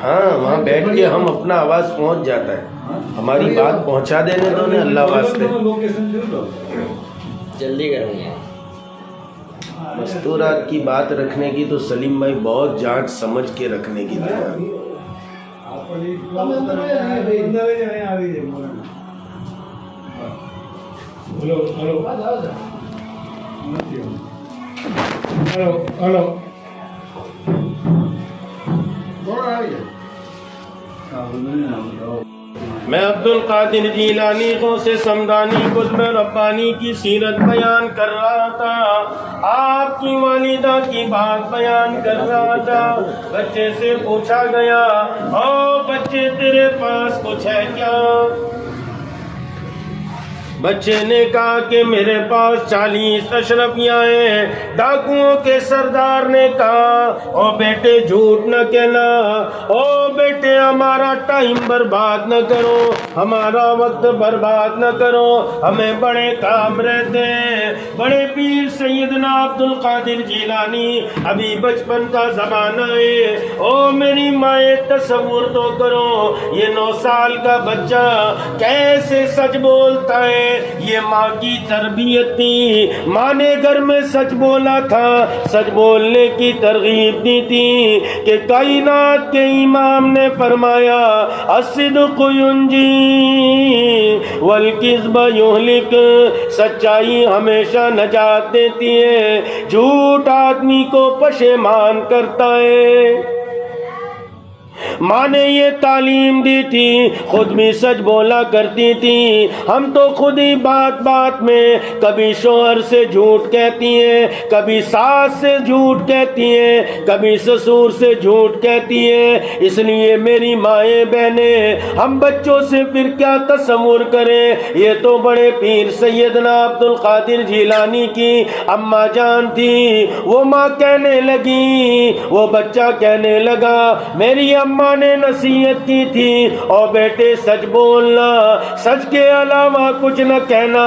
ہاں وہاں بیٹھ کے ہم اپنا آواز پہنچ جاتا ہے. ہماری بات پہنچا دینے دو نا اللہ واسطے. جلدی کروں گے. مستورات کی بات رکھنے کی تو سلیم بھائی بہت جانچ سمجھ کے رکھنے کی تھی. میں عبد القادر جیلانی غوث سمدانی قطب ربانی کی سیرت بیان کر رہا تھا، آپ کی والدہ کی بات بیان کر رہا تھا. بچے سے پوچھا گیا او بچے تیرے پاس کچھ ہے کیا؟ بچے نے کہا کہ میرے پاس 40 اشرفیاں ہیں. ڈاکوؤں کے سردار نے کہا او بیٹے جھوٹ نہ کہنا، او بیٹے ہمارا ٹائم برباد نہ کرو، ہمارا وقت برباد نہ کرو، ہمیں بڑے کام رہتے ہیں. بڑے پیر سیدنا عبد القادر جیلانی، ابھی بچپن کا زمانہ ہے. او میری مائیں تصور تو کرو، یہ 9 سال کا بچہ کیسے سچ بولتا ہے. یہ ماں کی تربیت تھی، ماں نے گھر میں سچ بولا تھا، سچ بولنے کی ترغیب دی تھی کہ کائنات کے امام نے فرمایا الصدق ینجی والکذب یہلک. سچائی ہمیشہ نجات دیتی ہے، جھوٹ آدمی کو پشیمان کرتا ہے. ماں نے یہ تعلیم دی تھی، خود بھی سچ بولا کرتی تھی۔ ہم تو خود ہی بات بات میں کبھی شوہر سے جھوٹ کہتی ہیں، کبھی ساس سے جھوٹ کہتی ہیں، کبھی سسور سے جھوٹ کہتی ہیں۔ اس لیے میری مائیں بہنیں، ہم بچوں سے پھر کیا تصور کریں؟ یہ تو بڑے پیر سیدنا عبد القادر جیلانی کی اماں جان تھی، وہ ماں کہنے لگی، وہ بچہ کہنے لگا، میری اماں نے نصیحت کی تھی، اور بیٹے سچ بولنا، سچ کے علاوہ کچھ نہ کہنا۔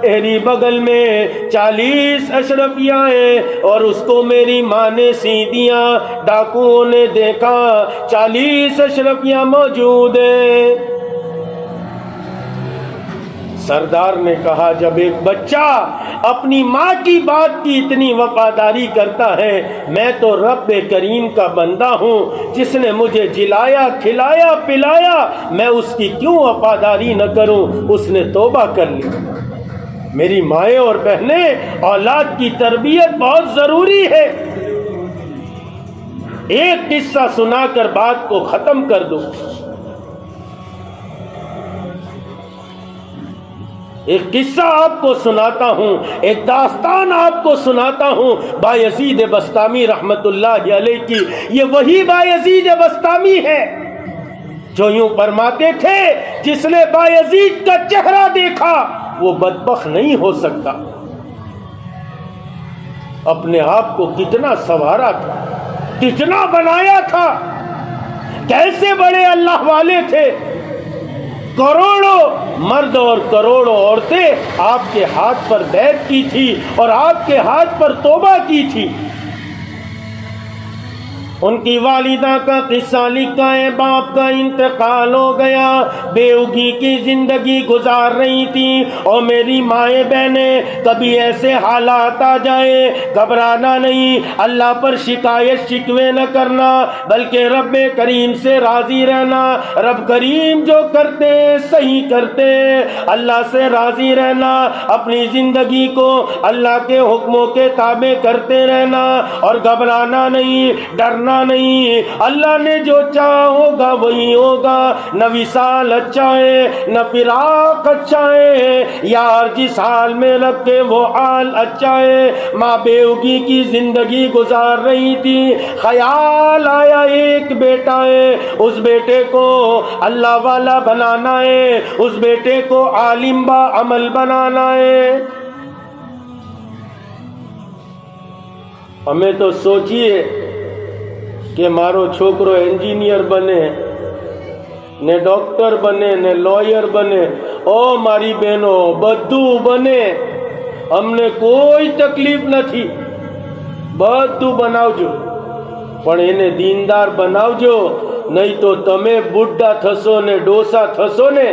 میری بغل میں 40 اشرفیاں ہیں، اور اس کو میری ماں نے سی دیا۔ ڈاکوؤں نے دیکھا 40 اشرفیاں موجود ہیں۔ سردار نے کہا، جب ایک بچہ اپنی ماں کی بات کی اتنی وفاداری کرتا ہے، میں تو رب کریم کا بندہ ہوں، جس نے مجھے جلایا کھلایا پلایا، میں اس کی کیوں وفاداری نہ کروں؟ اس نے توبہ کر لی۔ میری مائیں اور بہنیں، اولاد کی تربیت بہت ضروری ہے۔ ایک قصہ سنا کر بات کو ختم کر دو۔ ایک قصہ آپ کو سناتا ہوں، ایک داستان آپ کو سناتا ہوں بایزید بسطامی رحمت اللہ علیہ کی۔ یہ وہی بایزید بسطامی ہے جو یوں فرماتے تھے، جس نے بایزید کا چہرہ دیکھا وہ بدبخت نہیں ہو سکتا۔ اپنے آپ کو کتنا سنوارا تھا، کتنا بنایا تھا، کیسے بڑے اللہ والے تھے۔ کروڑوں مرد اور کروڑوں عورتیں آپ کے ہاتھ پر بیعت کی تھی اور آپ کے ہاتھ پر توبہ کی تھی۔ ان کی والدہ کا قصہ لکھا ہے، باپ کا انتقال ہو گیا، بیوگی کی زندگی گزار رہی تھی۔ اور میری مائیں بہنیں، کبھی ایسے حالات آ جائے گھبرانا نہیں، اللہ پر شکایت شکوے نہ کرنا، بلکہ رب کریم سے راضی رہنا۔ رب کریم جو کرتے ہیں صحیح کرتے ہیں، اللہ سے راضی رہنا، اپنی زندگی کو اللہ کے حکموں کے تابع کرتے رہنا، اور گھبرانا نہیں، ڈرنا نہیں۔ اللہ نے جو چاہا ہوگا وہی ہوگا۔ نہ وصال اچھا ہے، نہ فراق اچھا ہے، یار جس حال میں رکھے وہ حال اچھا ہے۔ ماں بیوگی کی زندگی گزار رہی تھی، خیال آیا ایک بیٹا ہے، اس بیٹے کو اللہ والا بنانا ہے، اس بیٹے کو عالم با عمل بنانا ہے۔ ہمیں تو سوچئے کہ مارو چھوکرو انجینئر بنے، نے ڈاکٹر بنے، نے لائر بنے، او ماری بہنوں بدو بنے، ہم نے کوئی تکلیف نہ تھی، بدو بناو جو، પણ એને દીનદાર બનાવજો, નહીં તો તમે બુઢા થશો ને ડોસા થશો ને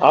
આ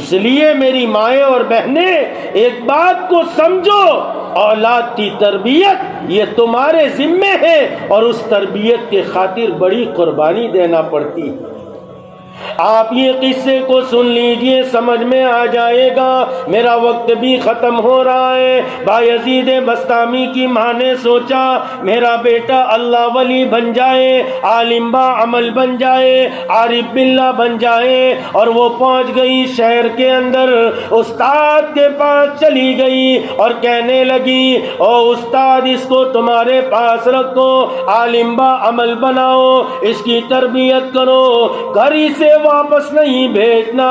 اس لیے میری مائیں اور بہنیں، ایک بات کو سمجھو، اولاد کی تربیت یہ تمہارے ذمے ہے، اور اس تربیت کے خاطر بڑی قربانی دینا پڑتی ہے۔ آپ یہ قصے کو سن لیجئے، سمجھ میں آ جائے گا۔ میرا وقت بھی ختم ہو رہا ہے۔ بایزید بسطامی کی ماں نے سوچا میرا بیٹا اللہ ولی بن جائے، عالم با عمل بن جائے، عارف باللہ بن جائے، اور وہ پہنچ گئی شہر کے اندر، استاد کے پاس چلی گئی اور کہنے لگی، او استاد اس کو تمہارے پاس رکھو، عالم با عمل بناؤ، اس کی تربیت کرو، گھر سے واپس نہیں بھیجنا۔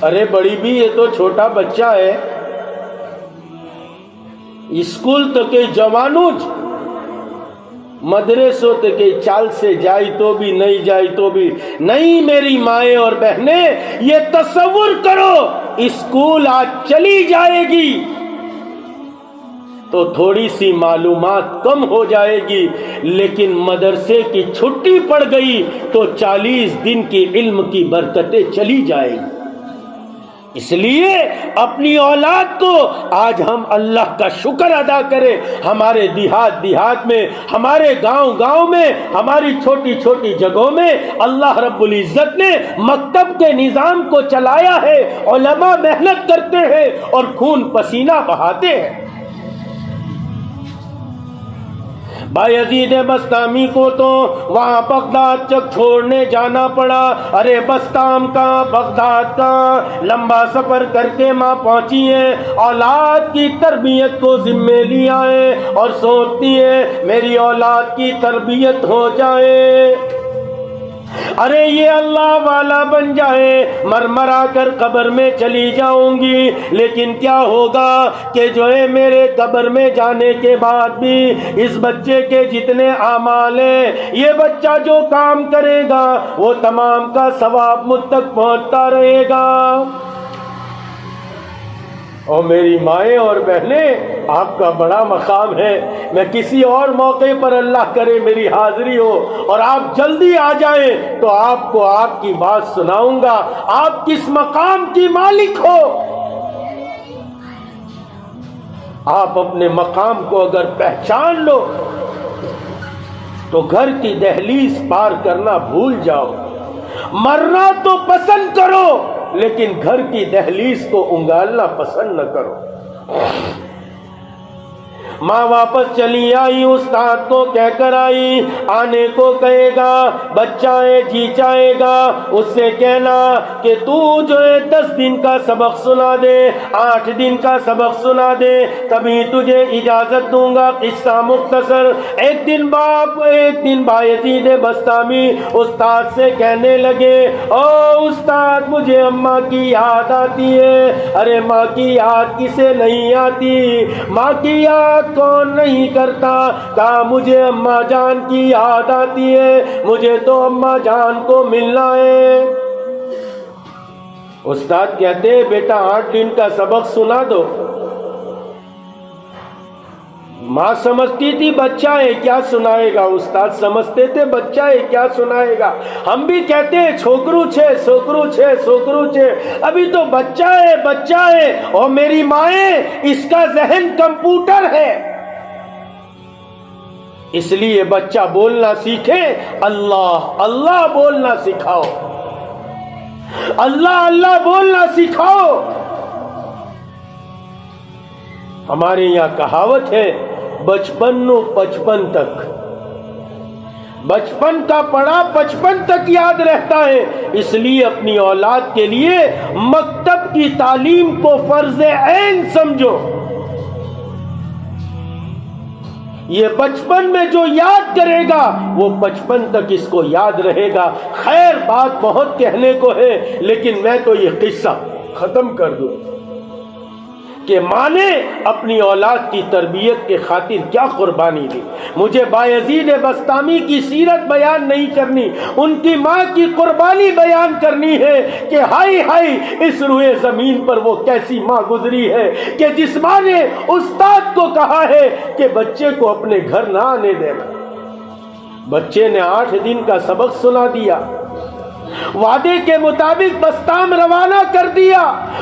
ارے بڑی بھی یہ تو چھوٹا بچہ ہے، اسکول تک جوانوج، مدرسوں تک چال سے جائی تو بھی نہیں جائی تو بھی نہیں۔ میری مائیں اور بہنیں یہ تصور کرو، اسکول آج چلی جائے گی تو تھوڑی سی معلومات کم ہو جائے گی، لیکن مدرسے کی چھٹی پڑ گئی تو 40 دن کی علم کی برکتیں چلی جائیں گی۔ اس لیے اپنی اولاد کو آج ہم اللہ کا شکر ادا کریں. ہمارے دیہات میں، ہمارے گاؤں میں، ہماری چھوٹی چھوٹی جگہوں میں اللہ رب العزت نے مکتب کے نظام کو چلایا ہے. علماء محنت کرتے ہیں اور خون پسینہ بہاتے ہیں. بایزید بسطامی کو تو وہاں بغداد تک چھوڑنے جانا پڑا. ارے بسطام کا، بغداد کا لمبا سفر کر کے ماں پہنچی ہے، اولاد کی تربیت کو ذمہ لیا ہے اور سوچتی ہے میری اولاد کی تربیت ہو جائے. ارے یہ اللہ والا بن جائے، مرمرا کر قبر میں چلی جاؤں گی، لیکن کیا ہوگا کہ جو ہے میرے قبر میں جانے کے بعد بھی اس بچے کے جتنے اعمال ہیں، یہ بچہ جو کام کرے گا وہ تمام کا ثواب مجھ تک پہنچتا رہے گا. اور میری مائیں اور بہنیں، آپ کا بڑا مقام ہے. میں کسی اور موقع پر اللہ کرے میری حاضری ہو اور آپ جلدی آ جائیں تو آپ کو آپ کی بات سناؤں گا. آپ کس مقام کی مالک ہو؟ آپ اپنے مقام کو اگر پہچان لو تو گھر کی دہلیز پار کرنا بھول جاؤ. مرنا تو پسند کرو لیکن گھر کی دہلیز کو انگالنا پسند نہ کرو. ماں واپس چلی آئی، استاد کو کہہ کر آئی، آنے کو کہے گا، بچہ ہے جی چاہے گا، اس سے کہنا کہ تو جو ہے 10 دن کا سبق سنا دے، 8 دن کا سبق سنا دے، تبھی تجھے اجازت دوں گا. قصہ مختصر. ایک دن بایزید بسطامی استاد سے کہنے لگے، او استاد مجھے اماں کی یاد آتی ہے. ارے ماں کی یاد کسے نہیں آتی؟ ماں کی یاد کون نہیں کرتا؟ کہا مجھے اماں جان کی یاد آتی ہے، مجھے تو اماں جان کو ملنا ہے. استاد کہتے ہیں بیٹا 8 دن کا سبق سنا دو. ماں سمجھتی تھی بچہ ہے کیا سنائے گا، استاد سمجھتے تھے بچہ ہے کیا سنائے گا. ہم بھی کہتے ہیں چھوکرو چھے، ابھی تو بچہ ہے. اور میری مائیں، اس کا ذہن کمپیوٹر ہے. اس لیے بچہ بولنا سیکھے، اللہ اللہ بولنا سکھاؤ، اللہ اللہ بولنا سکھاؤ. ہمارے یہاں کہاوت ہے، بچپن نو 55 تک، بچپن کا پڑھا 55 تک یاد رہتا ہے. اس لیے اپنی اولاد کے لیے مکتب کی تعلیم کو فرض عین سمجھو. یہ بچپن میں جو یاد کرے گا وہ 55 تک اس کو یاد رہے گا. خیر بات بہت کہنے کو ہے لیکن میں تو یہ قصہ ختم کر دوں کہ ماں نے اپنی اولاد کی تربیت کے خاطر کیا قربانی دی. مجھے بایزید بسطامی کی سیرت بیان نہیں کرنی، ان کی ماں کی قربانی بیان کرنی ہے کہ ہائی ہائی اس روئے زمین پر وہ کیسی ماں گزری ہے کہ جس ماں نے استاد کو کہا ہے کہ بچے کو اپنے گھر نہ آنے دینا. بچے نے 8 دن کا سبق سنا دیا، وعدے کے مطابق بسطام روانہ کر دیا.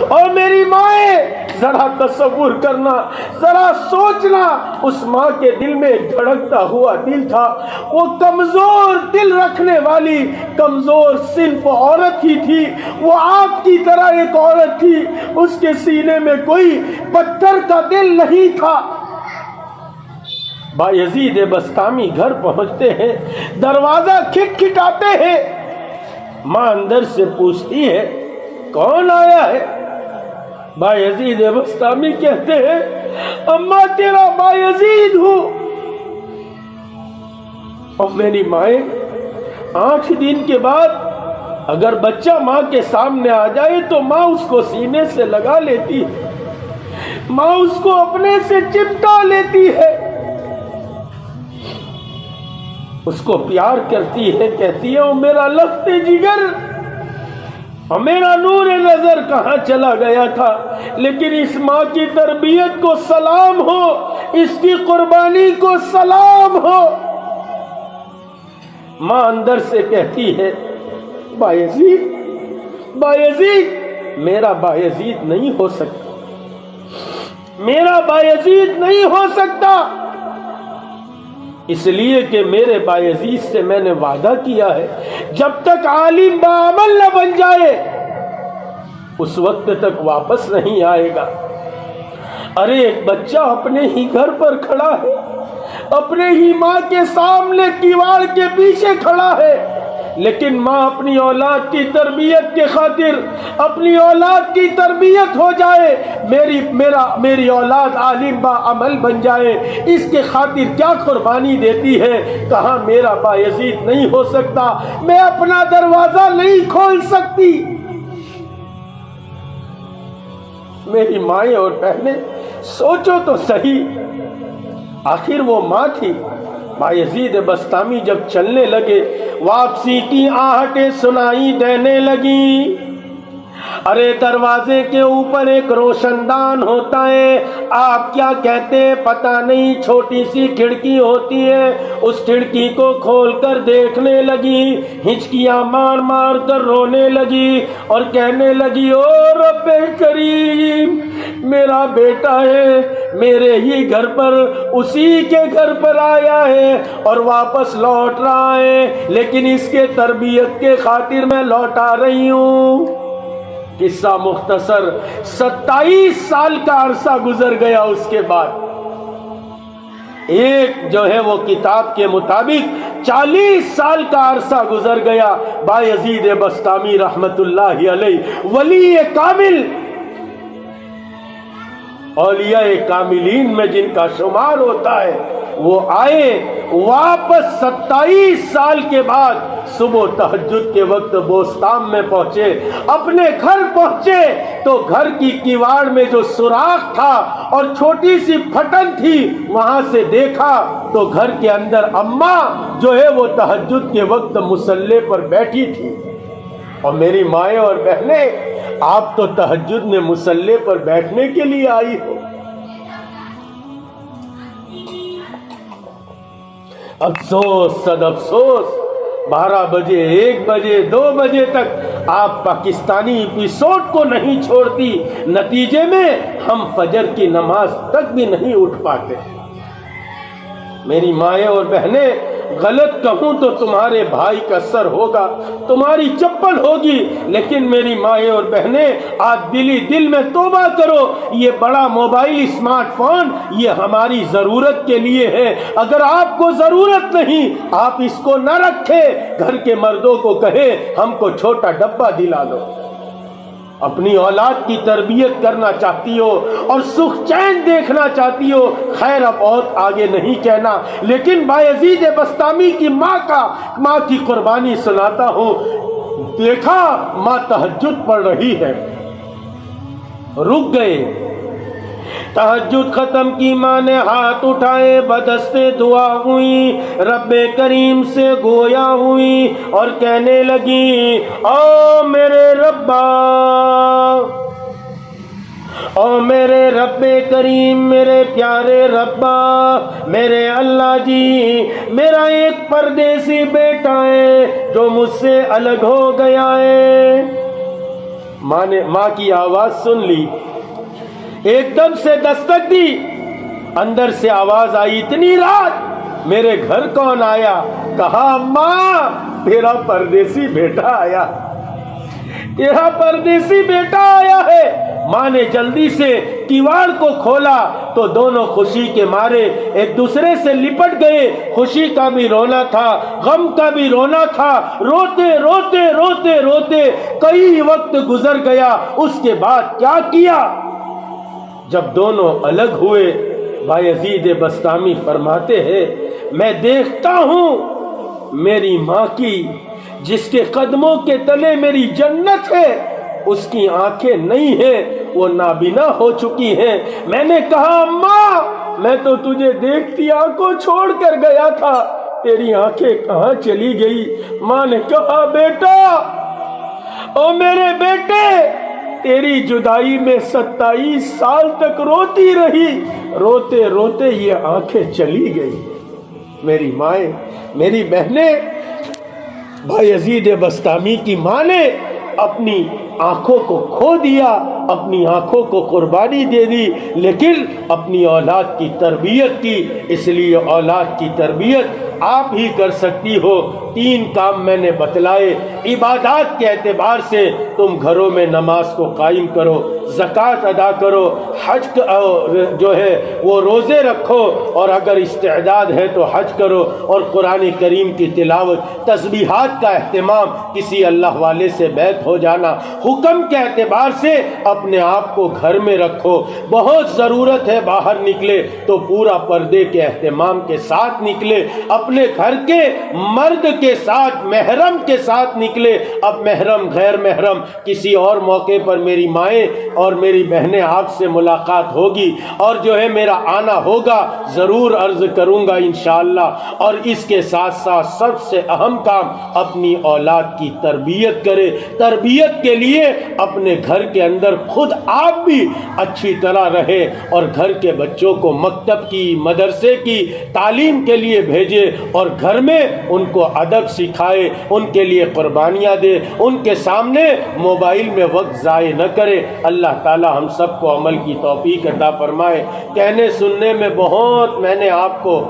اور میری مائیں، ذرا تصور کرنا، ذرا سوچنا، اس ماں کے دل میں دھڑکتا ہوا دل تھا. وہ کمزور دل رکھنے والی کمزور صنف عورت ہی تھی. وہ آپ کی طرح ایک عورت تھی، اس کے سینے میں کوئی پتھر کا دل نہیں تھا. بایزید بسطامی گھر پہنچتے ہیں، دروازہ کھٹکھٹاتے ہیں. ماں اندر سے پوچھتی ہے کون آیا ہے؟ بایزید بسطامی کہتے ہیں اماں تیرا بایزید ہوں. اور میری مائیں 8 دن کے بعد اگر بچہ ماں کے سامنے آ جائے تو ماں اس کو سینے سے لگا لیتی ہے، ماں اس کو اپنے سے چپٹا لیتی ہے، اس کو پیار کرتی ہے، کہتی ہے او میرا لفظ جگر، اور میرا نور نظر کہاں چلا گیا تھا. لیکن اس ماں کی تربیت کو سلام ہو، اس کی قربانی کو سلام ہو. ماں اندر سے کہتی ہے بایزید میرا بایزید نہیں ہو سکتا، میرا بایزید نہیں ہو سکتا، اس لیے کہ میرے بایزید سے میں نے وعدہ کیا ہے جب تک عالم باعمل نہ بن جائے اس وقت تک واپس نہیں آئے گا۔ ارے ایک بچہ اپنے ہی گھر پر کھڑا ہے، اپنے ہی ماں کے سامنے کیواڑ کے پیچھے کھڑا ہے، لیکن ماں اپنی اولاد کی تربیت کے خاطر، اپنی اولاد کی تربیت ہو جائے، میری اولاد عالم با عمل بن جائے، اس کے خاطر کیا قربانی دیتی ہے۔ کہاں میرا بایزید نہیں ہو سکتا، میں اپنا دروازہ نہیں کھول سکتی۔ میری مائیں اور بہنیں سوچو تو صحیح، آخر وہ ماں تھی۔ بایزید بسطامی جب چلنے لگے واپسی کی آہٹیں سنائی دینے لگی۔ ارے دروازے کے اوپر ایک روشن دان ہوتا ہے، آپ کیا کہتے ہیں پتہ نہیں، چھوٹی سی کھڑکی ہوتی ہے، اس کھڑکی کو کھول کر دیکھنے لگی، ہچکیاں مار مار کر رونے لگی اور کہنے لگی او رب کریم، میرا بیٹا ہے میرے ہی گھر پر، اسی کے گھر پر آیا ہے اور واپس لوٹ رہا ہے، لیکن اس کے تربیت کے خاطر میں لوٹا رہی ہوں۔ قصہ مختصر، 27 سال کا عرصہ گزر گیا، اس کے بعد ایک جو ہے وہ کتاب کے مطابق 40 سال کا عرصہ گزر گیا۔ بایزید بسطامی رحمت اللہ علیہ ولی کامل، اولیاء کاملین میں جن کا شمار ہوتا ہے، وہ آئے واپس 27 سال کے بعد، صبح تہجد کے وقت بوستان میں پہنچے، اپنے گھر پہنچے تو گھر کی کیواڑ میں جو سوراخ تھا اور چھوٹی سی پھٹن تھی وہاں سے دیکھا تو گھر کے اندر اماں جو ہے وہ تہجد کے وقت مصلی پر بیٹھی تھی۔ اور میری مائیں اور بہنیں، آپ تو تہجد میں مصلی پر بیٹھنے کے لیے آئی ہو، افسوس صد افسوس، 12 بجے 1 بجے 2 بجے تک آپ پاکستانی ایپیسوڈ کو نہیں چھوڑتی، نتیجے میں ہم فجر کی نماز تک بھی نہیں اٹھ پاتے۔ میری مائیں اور بہنیں، غلط کہوں تو تمہارے بھائی کا سر ہوگا، تمہاری چپل ہوگی، لیکن میری مائیں اور بہنیں آج دل میں توبہ کرو، یہ بڑا موبائل اسمارٹ فون یہ ہماری ضرورت کے لیے ہے، اگر آپ کو ضرورت نہیں آپ اس کو نہ رکھے، گھر کے مردوں کو کہے ہم کو چھوٹا ڈبہ دلا دو۔ اپنی اولاد کی تربیت کرنا چاہتی ہو اور سکھ چین دیکھنا چاہتی ہو، خیر اب بہت آگے نہیں کہنا، لیکن بایزید بسطامی کی ماں کی قربانی سناتا ہوں۔ دیکھا ماں تہجد پڑھ رہی ہے، رک گئے، تہجد ختم کی، ماں نے ہاتھ اٹھائے، بدستِ دعا ہوئی، رب کریم سے گویا ہوئی اور کہنے لگی او میرے ربا، او میرے رب کریم، میرے پیارے ربا، میرے اللہ جی، میرا ایک پردیسی بیٹا ہے جو مجھ سے الگ ہو گیا ہے۔ ماں نے ماں کی آواز سن لی، ایک دم سے دستک دی، اندر سے آواز آئی، اتنی رات میرے گھر کون آیا؟ کہا ماں تیرا پردیسی بیٹا آیا، تیرا پردیسی بیٹا آیا ہے۔ ماں نے جلدی سے کیواڑ کو کھولا تو دونوں خوشی کے مارے ایک دوسرے سے لپٹ گئے، خوشی کا بھی رونا تھا، غم کا بھی رونا تھا، روتے روتے روتے روتے کئی وقت گزر گیا۔ اس کے بعد کیا کیا؟ جب دونوں الگ ہوئے، بایزید بسطامی فرماتے ہیں میں دیکھتا ہوں میری ماں کی جس کے قدموں کے تلے میری جنت ہے، اس کی آنکھیں نہیں ہیں، وہ نابینا ہو چکی ہیں۔ میں نے کہا ماں میں تو تجھے دیکھتی آنکھوں چھوڑ کر گیا تھا، تیری آنکھیں کہاں چلی گئی؟ ماں نے کہا بیٹا، او میرے بیٹے، تیری جدائی میں 27 سال تک روتی رہی، روتے روتے یہ آنکھیں چلی گئی۔ میری مائیں، میری بہنیں، بایزید بسطامی کی ماں نے اپنی آنکھوں کو کھو دیا، اپنی آنکھوں کو قربانی دے دی، لیکن اپنی اولاد کی تربیت کی۔ اس لیے اولاد کی تربیت آپ ہی کر سکتی ہو۔ 3 کام میں نے بتلائے۔ عبادات کے اعتبار سے تم گھروں میں نماز کو قائم کرو، زکوٰۃ ادا کرو، حج جو ہے وہ روزے رکھو، اور اگر استعداد ہے تو حج کرو، اور قرآن کریم کی تلاوت، تسبیحات کا اہتمام، کسی اللہ والے سے بیعت ہو جانا۔ حکم کے اعتبار سے اپنے آپ کو گھر میں رکھو، بہت ضرورت ہے باہر نکلے تو پورا پردے کے اہتمام کے ساتھ نکلے، اپنے گھر کے مرد کے ساتھ، محرم کے ساتھ نکلے۔ اب محرم غیر محرم کسی اور موقع پر میری مائیں اور میری بہنیں آپ سے ملاقات ہوگی، اور جو ہے میرا آنا ہوگا، ضرور عرض کروں گا انشاءاللہ۔ اور اس کے ساتھ ساتھ سب سے اہم کام اپنی اولاد کی تربیت کرے۔ تربیت کے لیے اپنے گھر کے اندر خود آپ بھی اچھی طرح رہے، اور گھر کے بچوں کو مکتب کی، مدرسے کی تعلیم کے لیے بھیجے، اور گھر میں ان کو ادب سکھائے، ان کے لیے قربانیاں دے، ان کے سامنے موبائل میں وقت ضائع نہ کرے۔ اللہ تعالی ہم سب کو عمل کی توفیق عطا فرمائے۔ کہنے سننے میں بہت میں نے آپ کو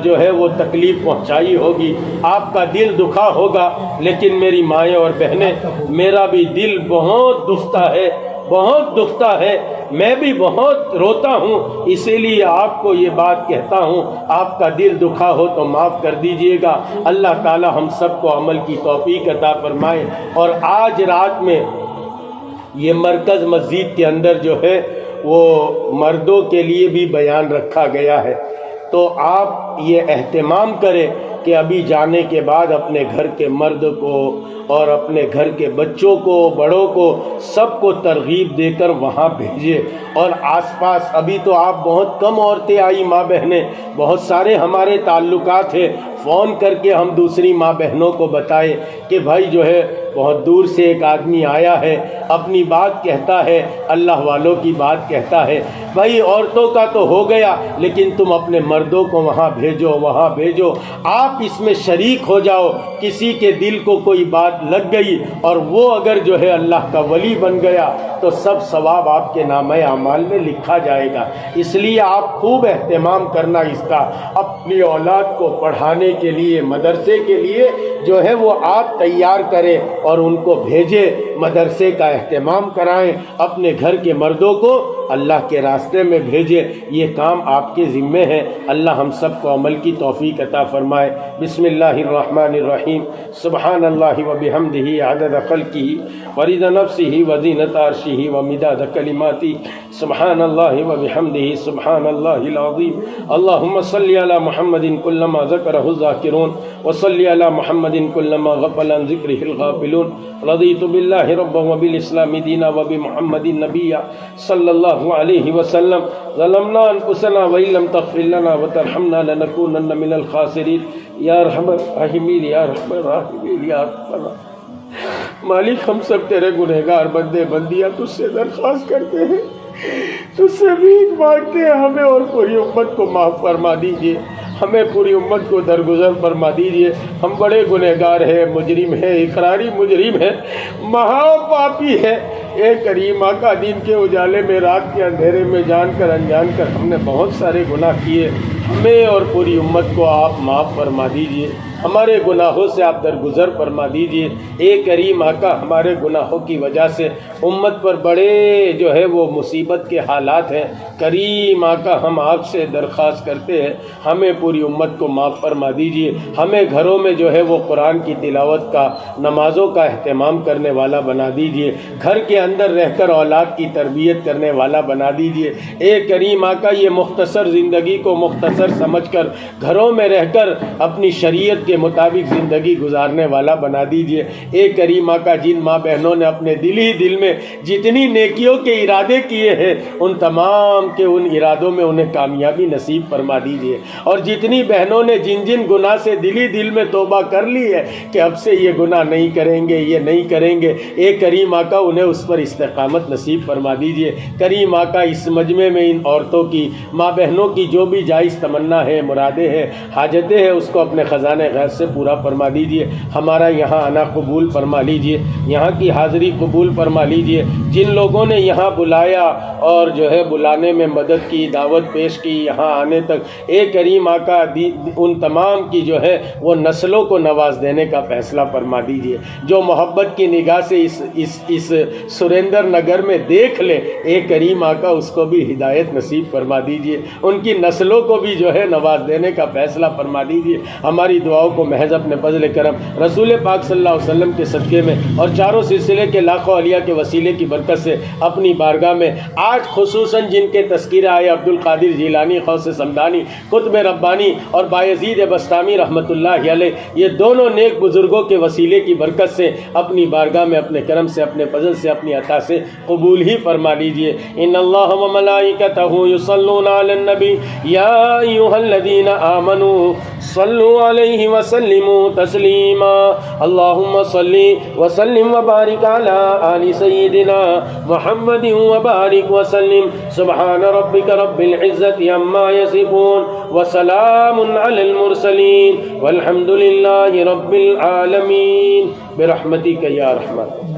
جو ہے وہ تکلیف پہنچائی ہوگی، آپ کا دل دکھا ہوگا، لیکن میری مائیں اور بہنیں، میرا بھی دل بہت دکھتا ہے، بہت دکھتا ہے، میں بھی بہت روتا ہوں، اسی لیے آپ کو یہ بات کہتا ہوں۔ آپ کا دل دکھا ہو تو معاف کر دیجئے گا۔ اللہ تعالی ہم سب کو عمل کی توفیق عطا فرمائے۔ اور آج رات میں یہ مرکز مسجد کے اندر جو ہے وہ مردوں کے لیے بھی بیان رکھا گیا ہے، تو آپ یہ اہتمام کریں کہ ابھی جانے کے بعد اپنے گھر کے مرد کو اور اپنے گھر کے بچوں کو، بڑوں کو، سب کو ترغیب دے کر وہاں بھیجے۔ اور آس پاس ابھی تو آپ بہت کم عورتیں آئی، ماں بہنیں، بہت سارے ہمارے تعلقات ہیں، فون کر کے ہم دوسری ماں بہنوں کو بتائے کہ بھائی جو ہے بہت دور سے ایک آدمی آیا ہے، اپنی بات کہتا ہے، اللہ والوں کی بات کہتا ہے۔ بھائی عورتوں کا تو ہو گیا، لیکن تم اپنے مردوں کو وہاں بھیجو، وہاں بھیجو، آپ اس میں شریک ہو جاؤ۔ کسی کے دل کو کوئی بات لگ گئی اور وہ اگر جو ہے اللہ کا ولی بن گیا تو سب ثواب آپ کے نامہ اعمال میں لکھا جائے گا۔ اس لیے آپ خوب اہتمام کرنا اس کا، اپنی اولاد کو پڑھانے کے لیے، مدرسے کے لیے جو ہے وہ آپ تیار کریں اور ان کو بھیجے، مدرسے کا اہتمام کرائیں، اپنے گھر کے مردوں کو اللہ کے راستے میں بھیجے۔ یہ کام آپ کے ذمے ہے۔ اللہ ہم سب کو عمل کی توفیق عطا فرمائے۔ بسم اللہ الرحمن الرحیم۔ سبحان اللہ وبحمدہ عدد خلقہ ورضا نفسہ وزینۃ عرشہ ومداد کلماتہ۔ سبحان اللہ وبحمدہ سبحان اللہ العظیم۔ اللہم صلی علی محمد کلما ذکرہ الذاکرون وصلی علی محمد کلما غفل عن ذکرہ الغافلون۔ رضیت باللہ ربا وبالاسلام دینا وبمحمد نبیا صلی اللہ علیہ وسلم۔ ظلمنا انفسنا وان لم تغفر لنا وترحمنا لنکونن من الخاسرین۔ یا ارحم الراحمین، یا ارحم الراحمین، یا ارحم الراحمین۔ مالک ہم سب تیرے گنہگار بندے بندیاں تجھ سے درخواست کرتے ہیں، تجھ سے بھیک مانگتے ہیں، ہمیں اور پوری امت کو معاف فرما دیجیے، ہمیں پوری امت کو درگزر فرما دیجیے۔ ہم بڑے گنہگار ہیں، مجرم ہیں، اقراری مجرم ہیں، مہا پاپی ہیں۔ اے کریم آقا، دن کے اجالے میں، رات کے اندھیرے میں، جان کر انجان کر ہم نے بہت سارے گناہ کیے، ہمیں اور پوری امت کو آپ معاف فرما دیجیے، ہمارے گناہوں سے آپ درگزر فرما دیجیے۔ اے کریم آقا، ہمارے گناہوں کی وجہ سے امت پر بڑے جو ہے وہ مصیبت کے حالات ہیں۔ کریم آقا، ہم آپ سے درخواست کرتے ہیں، ہمیں پوری امت کو معاف فرما دیجیے، ہمیں گھروں میں جو ہے وہ قرآن کی تلاوت کا، نمازوں کا اہتمام کرنے والا بنا دیجیے، گھر کے اندر رہ کر اولاد کی تربیت کرنے والا بنا دیجیے۔ اے کریم آقا، یہ مختصر زندگی کو مختصر سمجھ کر گھروں میں رہ کر اپنی شریعت کے مطابق زندگی گزارنے والا بنا دیجیے۔ اے کریم آقا، جن ماں بہنوں نے اپنے دل ہی دل میں جتنی نیکیوں کے ارادے کیے ہیں، ان تمام کے ان ارادوں میں انہیں کامیابی نصیب فرما دیجیے، اور جتنی بہنوں نے جن جن گناہ سے دل ہی دل میں توبہ کر لی ہے کہ اب سے یہ گناہ نہیں کریں گے، یہ نہیں کریں گے، اے کریم آقا انہیں اس پر استقامت نصیب فرما دیجیے۔ کریم آقا، اس مجمع میں ان عورتوں کی، ماں بہنوں کی جو بھی جائز تمنا ہے، مرادیں ہیں، حاجتیں ہیں، اس کو اپنے خزانے خیر سے پورا فرما دیجئے، ہمارا یہاں آنا قبول فرما لیجئے، یہاں کی حاضری قبول فرما لیجئے، جن لوگوں نے یہاں بلایا اور جو ہے بلانے میں مدد کی، دعوت پیش کی یہاں آنے تک، اے کریم آقا ان تمام کی جو ہے وہ نسلوں کو نواز دینے کا فیصلہ فرما دیجئے، جو محبت کی نگاہ سے اس سریندر نگر میں دیکھ لے، اے کریم آقا اس کو بھی ہدایت نصیب فرما دیجئے، ان کی نسلوں کو بھی جو ہے نواز دینے کا فیصلہ فرما دیجئے۔ ہماری دعاؤں کو محض اپنے فضل کرم رسول پاک صلی اللہ علیہ وسلم کے صدقے میں اور چاروں سلسلے کے لاکھوں اولیاء کے وسیلے کی برکت سے اپنی بارگاہ میں آج خصوصاً جن کے تذکرہ آئے عبد القادر جیلانی، غوث سمدانی، قطب ربانی اور بایزید بستامی رحمۃ اللہ علیہ، یہ دونوں نیک بزرگوں کے وسیلے کی برکت سے اپنی بارگاہ میں اپنے کرم سے، اپنے فضل سے، اپنی عطا سے قبول ہی فرما لیجئے۔ ان اللہ و ملائکتہ یصلون علی النبی یا ایھا الذین آمنوا صلوا علیہ وسلموا تسلیما اللہم صلی وسلم وبارک علی آل سیدنا محمد وبارک وسلم سبحان ربک رب العزت عما یصفون وسلام علی المرسلین والحمد للہ رب العالمین برحمتک یا رحمت۔